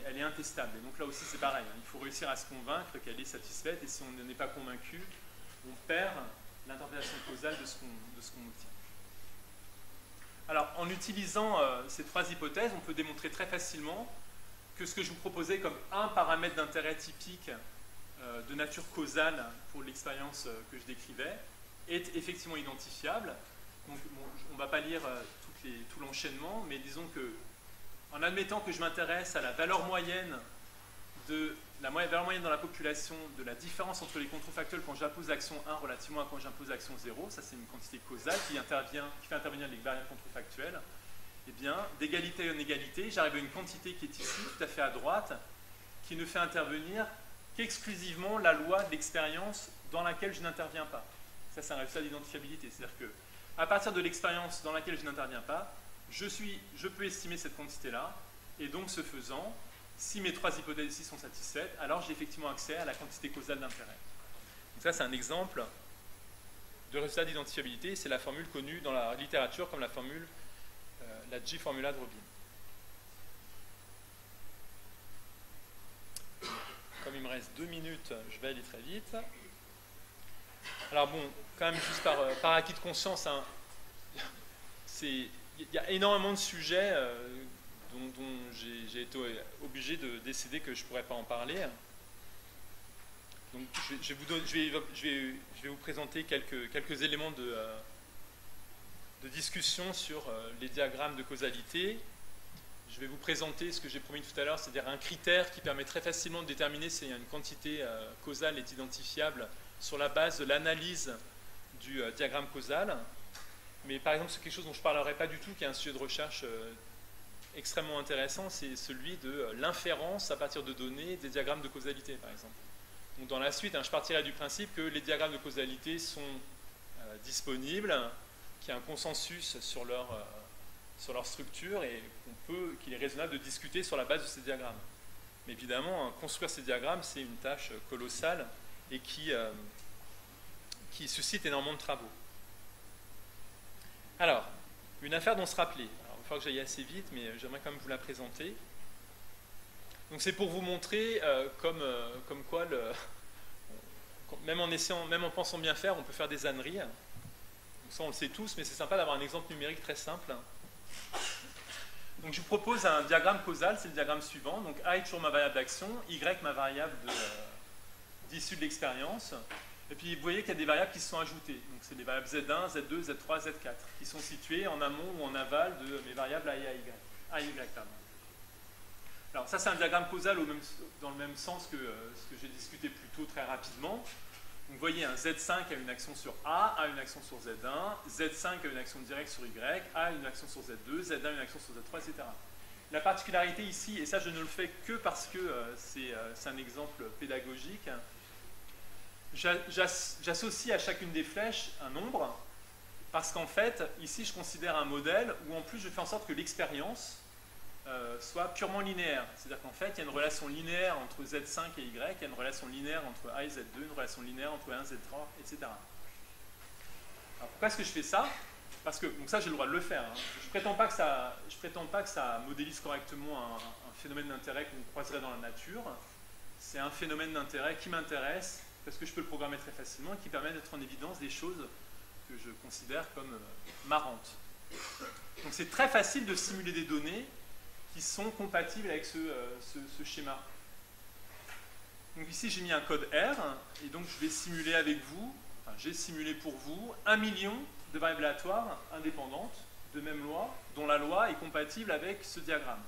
elle est intestable. Et donc là aussi, c'est pareil. Hein. Il faut réussir à se convaincre qu'elle est satisfaite, et si on n'en est pas convaincu, on perd l'interprétation causale de ce qu'on obtient. Alors, en utilisant ces trois hypothèses, on peut démontrer très facilement que ce que je vous proposais comme un paramètre d'intérêt typique de nature causale pour l'expérience que je décrivais est effectivement identifiable. Donc, bon, on ne va pas lire tout l'enchaînement, mais disons que, en admettant que je m'intéresse à la valeur moyenne valeur moyenne dans la population de la différence entre les contrefactuels quand j'impose l'action 1 relativement à quand j'impose l'action 0, ça c'est une quantité causale qui fait intervenir les variables contrefactuelles, eh bien, d'égalité en égalité, j'arrive à une quantité qui est ici, tout à fait à droite, qui ne fait intervenir qu'exclusivement la loi de l'expérience dans laquelle je n'interviens pas. Ça, c'est un résultat d'identifiabilité. C'est-à-dire qu'à partir de l'expérience dans laquelle je n'interviens pas, je peux estimer cette quantité-là, et donc, ce faisant, si mes trois hypothèses ici sont satisfaites, alors j'ai effectivement accès à la quantité causale d'intérêt. Donc ça, c'est un exemple de résultat d'identifiabilité. C'est la formule connue dans la littérature comme la formule, la G-formula de Robin. Comme il me reste 2 minutes, je vais aller très vite. Alors bon, quand même juste par acquis de conscience, hein, il y a énormément de sujets dont j'ai été obligé de décider que je ne pourrais pas en parler. Donc je vais vous présenter quelques éléments de discussion sur les diagrammes de causalité. Je vais vous présenter ce que j'ai promis tout à l'heure, c'est-à-dire un critère qui permet très facilement de déterminer si une quantité causale est identifiable sur la base de l'analyse du diagramme causal. Mais par exemple, c'est quelque chose dont je ne parlerai pas du tout, qui est un sujet de recherche extrêmement intéressant, c'est celui de l'inférence à partir de données des diagrammes de causalité, par exemple. Donc dans la suite, hein, je partirai du principe que les diagrammes de causalité sont disponibles, qu'il y a un consensus sur leur structure et qu'il est raisonnable de discuter sur la base de ces diagrammes. Mais évidemment, hein, construire ces diagrammes, c'est une tâche colossale et qui suscite énormément de travaux. Alors, une affaire dont se rappeler. Alors, il va falloir que j'aille assez vite, mais j'aimerais quand même vous la présenter. Donc c'est pour vous montrer comme quoi, même en pensant bien faire, on peut faire des âneries. ça, on le sait tous, mais c'est sympa d'avoir un exemple numérique très simple. Donc, je vous propose un diagramme causal, c'est le diagramme suivant. Donc, A est toujours ma variable d'action, Y ma variable d'issue de l'expérience. Et puis, vous voyez qu'il y a des variables qui se sont ajoutées. Donc, c'est les variables Z1, Z2, Z3, Z4, qui sont situées en amont ou en aval de mes variables A et AY. Alors, ça, c'est un diagramme causal dans le même sens que ce que j'ai discuté plus tôt très rapidement. Donc, vous voyez, un Z5 a une action sur A une action sur Z1, Z5 a une action directe sur Y, A une action sur Z2, Z1 une action sur Z3, etc. La particularité ici, et ça je ne le fais que parce que c'est un exemple pédagogique, j'associe à chacune des flèches un nombre, parce qu'en fait, ici je considère un modèle où en plus je fais en sorte que l'expérience soit purement linéaire. C'est-à-dire qu'en fait, il y a une relation linéaire entre Z5 et Y, il y a une relation linéaire entre A et Z2, une relation linéaire entre 1 et Z3, etc. Alors pourquoi est-ce que je fais ça? Parce que, donc ça j'ai le droit de le faire, hein. Je ne prétends pas que ça modélise correctement un phénomène d'intérêt qu'on croiserait dans la nature. C'est un phénomène d'intérêt qui m'intéresse, parce que je peux le programmer très facilement et qui permet d'être en évidence des choses que je considère comme marrantes. Donc c'est très facile de simuler des données qui sont compatibles avec ce schéma. Donc ici j'ai mis un code R, et donc je vais simuler avec vous, enfin j'ai simulé pour vous 1 million de variables aléatoires indépendantes de même loi, dont la loi est compatible avec ce diagramme.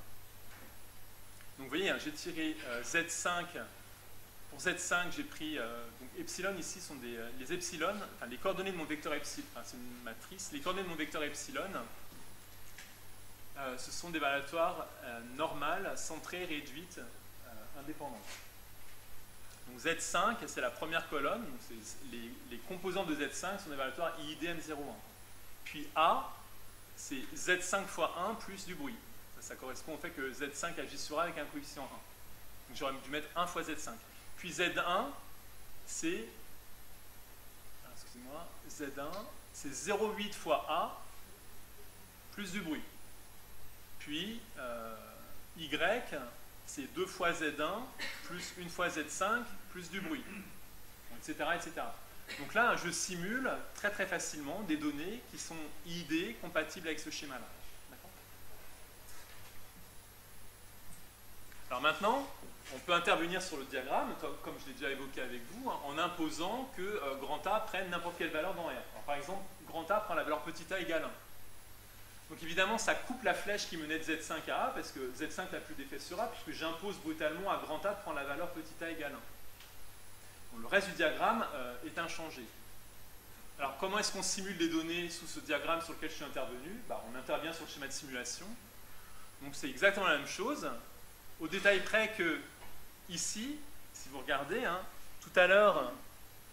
Donc vous voyez, hein, j'ai tiré Z5. Pour Z5, j'ai pris, donc epsilon ici sont les epsilon, enfin les coordonnées de mon vecteur epsilon, enfin c'est une matrice, les coordonnées de mon vecteur epsilon, ce sont des variatoires normales, centrées, réduites, indépendantes. Donc Z5, c'est la première colonne, donc les composants de Z5 sont des variatoires IIDN01. Puis A, c'est Z5 fois 1 plus du bruit. Ça correspond au fait que Z5 agit sur A avec un coefficient 1. Donc j'aurais dû mettre 1 fois Z5. Puis Z1, c'est Z1, c'est 0,8 fois A plus du bruit. Puis Y, c'est 2 fois Z1 plus 1 fois Z5 plus du bruit, etc., etc. Donc là, je simule très très facilement des données qui sont IID compatibles avec ce schéma-là. Alors maintenant, on peut intervenir sur le diagramme, comme je l'ai déjà évoqué avec vous, hein, en imposant que grand A prenne n'importe quelle valeur dans R. Alors, par exemple, grand A prend la valeur petit a égale 1. Donc évidemment, ça coupe la flèche qui menait de Z5 à A, parce que Z5 n'a plus d'effet sur A, puisque j'impose brutalement à grand A de prendre la valeur petit a égale 1. Donc, le reste du diagramme est inchangé. Alors comment est-ce qu'on simule les données sous ce diagramme sur lequel je suis intervenu? On intervient sur le schéma de simulation. Donc c'est exactement la même chose, au détail près que ici, si vous regardez, hein, tout à l'heure,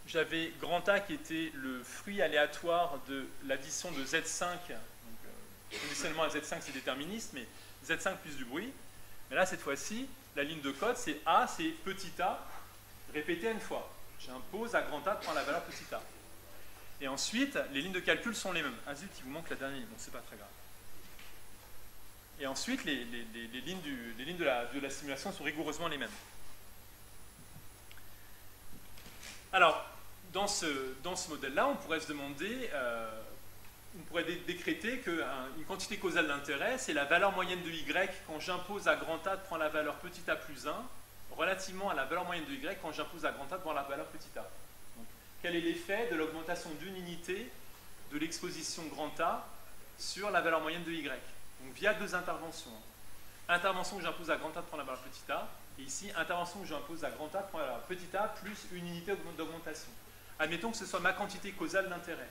j'avais grand A qui était le fruit aléatoire de l'addition de Z5. Conditionnement à Z5, c'est déterministe, mais Z5 plus du bruit. Mais là, cette fois-ci, la ligne de code, c'est A, c'est petit a, répété n fois. J'impose à grand A de prendre la valeur petit a. Et ensuite, les lignes de calcul sont les mêmes. Ah zut, il vous manque la dernière ligne. Bon, c'est pas très grave. Et ensuite, les lignes de la simulation sont rigoureusement les mêmes. Alors, dans ce modèle-là, on pourrait se demander... on pourrait décréter qu'une quantité causale d'intérêt, c'est la valeur moyenne de Y quand j'impose à grand A de prendre la valeur petit a plus 1, relativement à la valeur moyenne de Y quand j'impose à grand A de prendre la valeur petit a. Donc, quel est l'effet de l'augmentation d'une unité de l'exposition grand A sur la valeur moyenne de Y? Donc, via deux interventions. Intervention que j'impose à grand A de prendre la valeur petit a, et ici, intervention que j'impose à grand A de prendre la valeur petit a plus une unité d'augmentation. Admettons que ce soit ma quantité causale d'intérêt.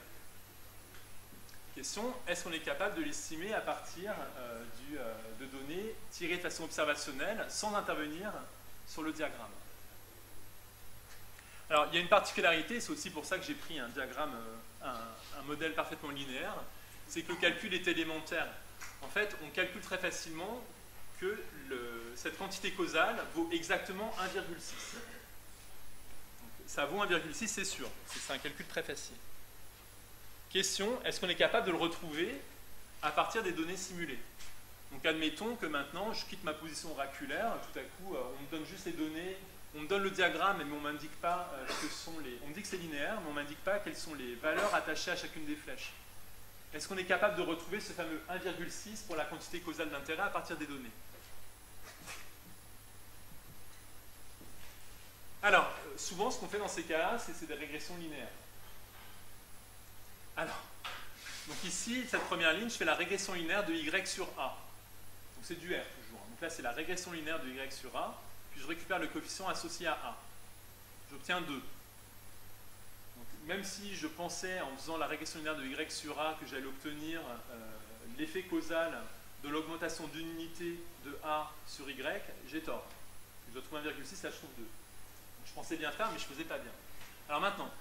Question, est-ce qu'on est capable de l'estimer à partir de données tirées de façon observationnelle sans intervenir sur le diagramme? Alors, il y a une particularité, c'est aussi pour ça que j'ai pris un diagramme, un modèle parfaitement linéaire, c'est que le calcul est élémentaire. En fait, on calcule très facilement que cette quantité causale vaut exactement 1,6. Ça vaut 1,6, c'est sûr. C'est un calcul très facile. Question, est-ce qu'on est capable de le retrouver à partir des données simulées? Donc admettons que maintenant je quitte ma position oraculaire, tout à coup on me donne juste les données, on me donne le diagramme mais on ne m'indique pas on me dit que c'est linéaire, mais on ne m'indique pas quelles sont les valeurs attachées à chacune des flèches. est-ce qu'on est capable de retrouver ce fameux 1,6 pour la quantité causale d'intérêt à partir des données? Alors, souvent, ce qu'on fait dans ces cas-là, c'est des régressions linéaires. Alors, donc ici, cette première ligne, je fais la régression linéaire de y sur a. Donc c'est du R toujours. Donc là, c'est la régression linéaire de y sur a, puis je récupère le coefficient associé à a. J'obtiens 2. Donc, même si je pensais, en faisant la régression linéaire de y sur a, que j'allais obtenir l'effet causal de l'augmentation d'une unité de a sur y, j'ai tort. Je dois trouver 1,6, là je trouve 2. Donc, je pensais bien faire, mais je ne faisais pas bien. Alors maintenant,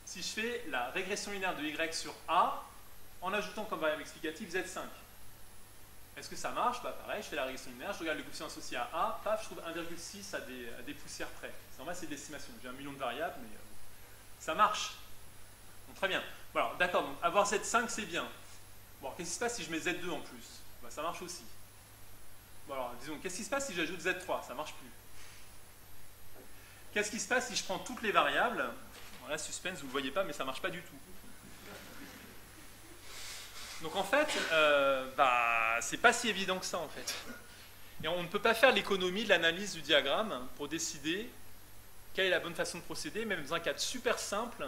si je fais la régression linéaire de y sur a, en ajoutant comme variable explicative z5, est-ce que ça marche? Bah pareil, je fais la régression linéaire, je regarde le coefficient associé à a, paf, je trouve 1,6 à des poussières près. Normal, c'est de l'estimation. J'ai 1 million de variables, mais ça marche. Bon, très bien. Bon, alors, d'accord, donc avoir Z5, c'est bien. Bon, qu'est-ce qui se passe si je mets Z2 en plus? Bah, ça marche aussi. Bon, alors, disons, qu'est-ce qui se passe si j'ajoute Z3? Ça marche plus. Qu'est-ce qui se passe si je prends toutes les variables? Bon, là, suspense, vous ne le voyez pas, mais ça ne marche pas du tout. Donc en fait, c'est pas si évident que ça en fait. Et on ne peut pas faire l'économie de l'analyse du diagramme pour décider quelle est la bonne façon de procéder, même dans un cadre super simple,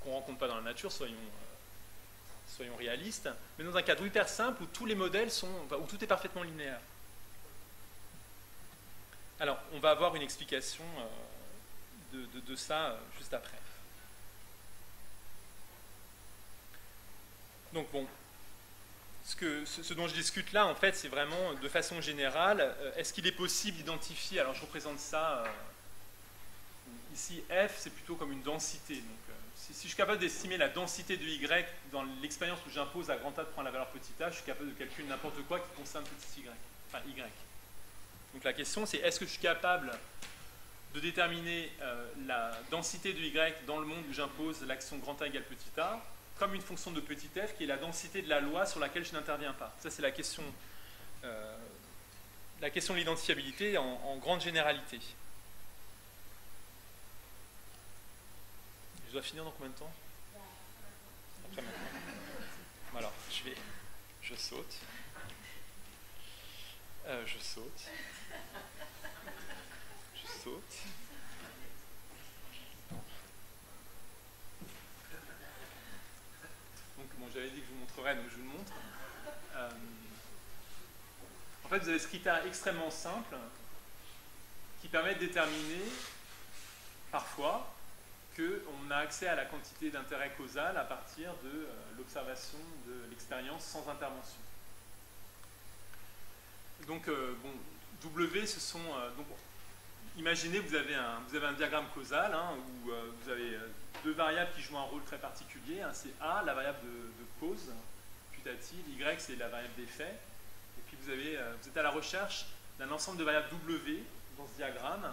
qu'on ne rencontre pas dans la nature, soyons réalistes, mais dans un cadre hyper simple où tous les modèles où tout est parfaitement linéaire. Alors, on va avoir une explication de ça juste après. Donc bon, ce dont je discute là, en fait, c'est vraiment de façon générale, est-ce qu'il est possible d'identifier, alors je représente ça, ici F, c'est plutôt comme une densité. Donc, si je suis capable d'estimer la densité de Y dans l'expérience où j'impose à grand A de prendre la valeur petit a, je suis capable de calculer n'importe quoi qui concerne petit y, enfin Y. Donc la question, c'est est-ce que je suis capable de déterminer la densité de Y dans le monde où j'impose l'action grand A égale petit a, comme une fonction de petit f qui est la densité de la loi sur laquelle je n'interviens pas. Ça, c'est la question de l'identifiabilité en grande généralité. Je dois finir dans combien de temps? Après maintenant. Alors, je saute. Je saute. J'avais dit que je vous montrerais, donc je vous le montre. En fait, vous avez ce critère extrêmement simple qui permet de déterminer, parfois, qu'on a accès à la quantité d'intérêt causal à partir de l'observation de l'expérience sans intervention. Donc, bon, W, ce sont... donc, imaginez, vous avez un diagramme causal où vous avez deux variables qui jouent un rôle très particulier. C'est A, la variable de cause putative, Y, c'est la variable d'effet. Et puis vous êtes à la recherche d'un ensemble de variables W dans ce diagramme.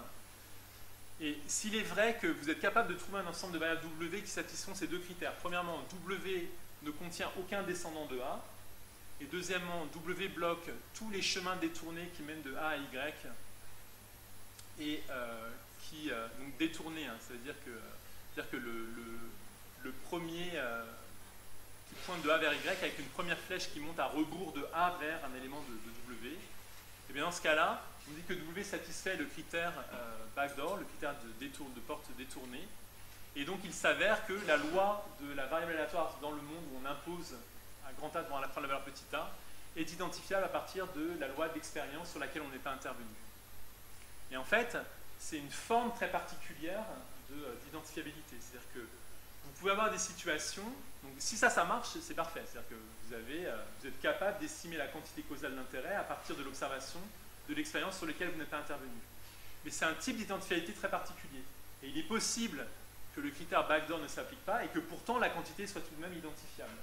Et s'il est vrai que vous êtes capable de trouver un ensemble de variables W qui satisfont ces deux critères, premièrement, W ne contient aucun descendant de A. Et deuxièmement, W bloque tous les chemins détournés qui mènent de A à Y. Et donc détourné, ça veut dire que le premier qui pointe de A vers Y avec une première flèche qui monte à rebours de A vers un élément de W, et bien dans ce cas-là, on dit que W satisfait le critère backdoor, le critère de porte détournée, et donc il s'avère que la loi de la variable aléatoire dans le monde où on impose à grand A devant prendre la valeur petit a est identifiable à partir de la loi d'expérience sur laquelle on n'est pas intervenu. Et en fait, c'est une forme très particulière d'identifiabilité. C'est-à-dire que vous pouvez avoir des situations, donc si ça marche, c'est parfait. C'est-à-dire que vous êtes capable d'estimer la quantité causale d'intérêt à partir de l'observation de l'expérience sur laquelle vous n'êtes pas intervenu. Mais c'est un type d'identifiabilité très particulier. Et il est possible que le critère backdoor ne s'applique pas et que pourtant la quantité soit tout de même identifiable.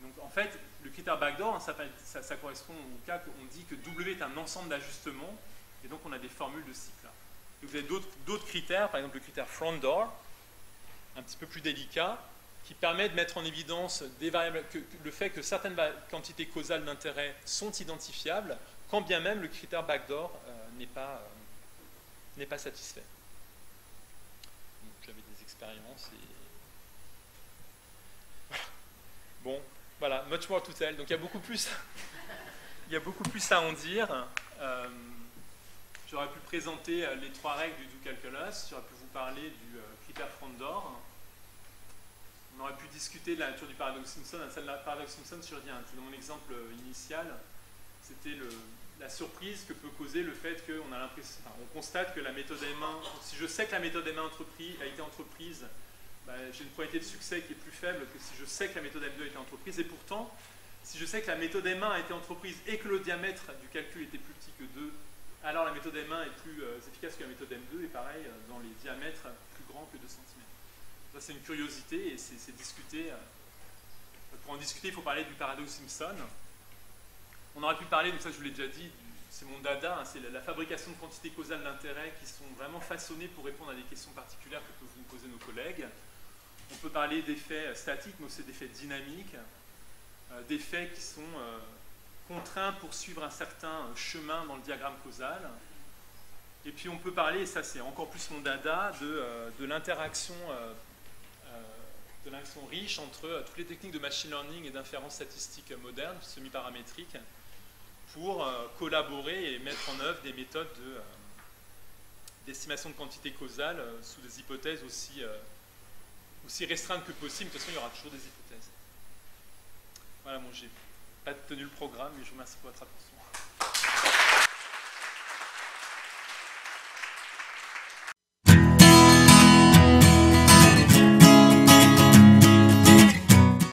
Donc en fait, le critère backdoor, ça correspond au cas où on dit que W est un ensemble d'ajustements. Et donc, on a des formules de ce type-là. Vous avez d'autres critères, par exemple le critère front door, un petit peu plus délicat, qui permet de mettre en évidence des variables, le fait que certaines quantités causales d'intérêt sont identifiables, quand bien même le critère backdoor n'est pas satisfait. Donc, j'avais des expériences et... Voilà. Bon. much more to tell. Donc il y a beaucoup plus, il y a beaucoup plus à en dire. J'aurais pu présenter les 3 règles du do-calculus, j'aurais pu vous parler du critère Front-d'Or. On aurait pu discuter de la nature du paradoxe Simpson. Le paradoxe Simpson survient. Dans mon exemple initial, c'était la surprise que peut causer le fait qu'on a l'impression, on constate que la méthode M1, si je sais que la méthode M1 a été entreprise, j'ai une probabilité de succès qui est plus faible que si je sais que la méthode M2 a été entreprise. Et pourtant, si je sais que la méthode M1 a été entreprise et que le diamètre du calcul était plus petit que 2, alors la méthode M1 est plus efficace que la méthode M2, et pareil dans les diamètres plus grands que 2 cm. Ça, c'est une curiosité et c'est discuté. Pour en discuter, il faut parler du paradoxe Simpson. On aurait pu parler, donc ça je vous l'ai déjà dit, c'est mon dada, hein, c'est la fabrication de quantités causales d'intérêt qui sont vraiment façonnées pour répondre à des questions particulières que peuvent nous poser nos collègues. On peut parler d'effets statiques, mais aussi d'effets dynamiques, d'effets qui sont contraints pour suivre un certain chemin dans le diagramme causal. Et puis on peut parler, et ça c'est encore plus mon dada, de l'interaction riche entre toutes les techniques de machine learning et d'inférence statistique moderne, semi-paramétrique, pour collaborer et mettre en œuvre des méthodes d'estimation de quantité causale sous des hypothèses aussi restreintes que possible. De toute façon, il y aura toujours des hypothèses. Voilà, bon, j'ai pas tenu le programme, mais je vous remercie pour votre attention.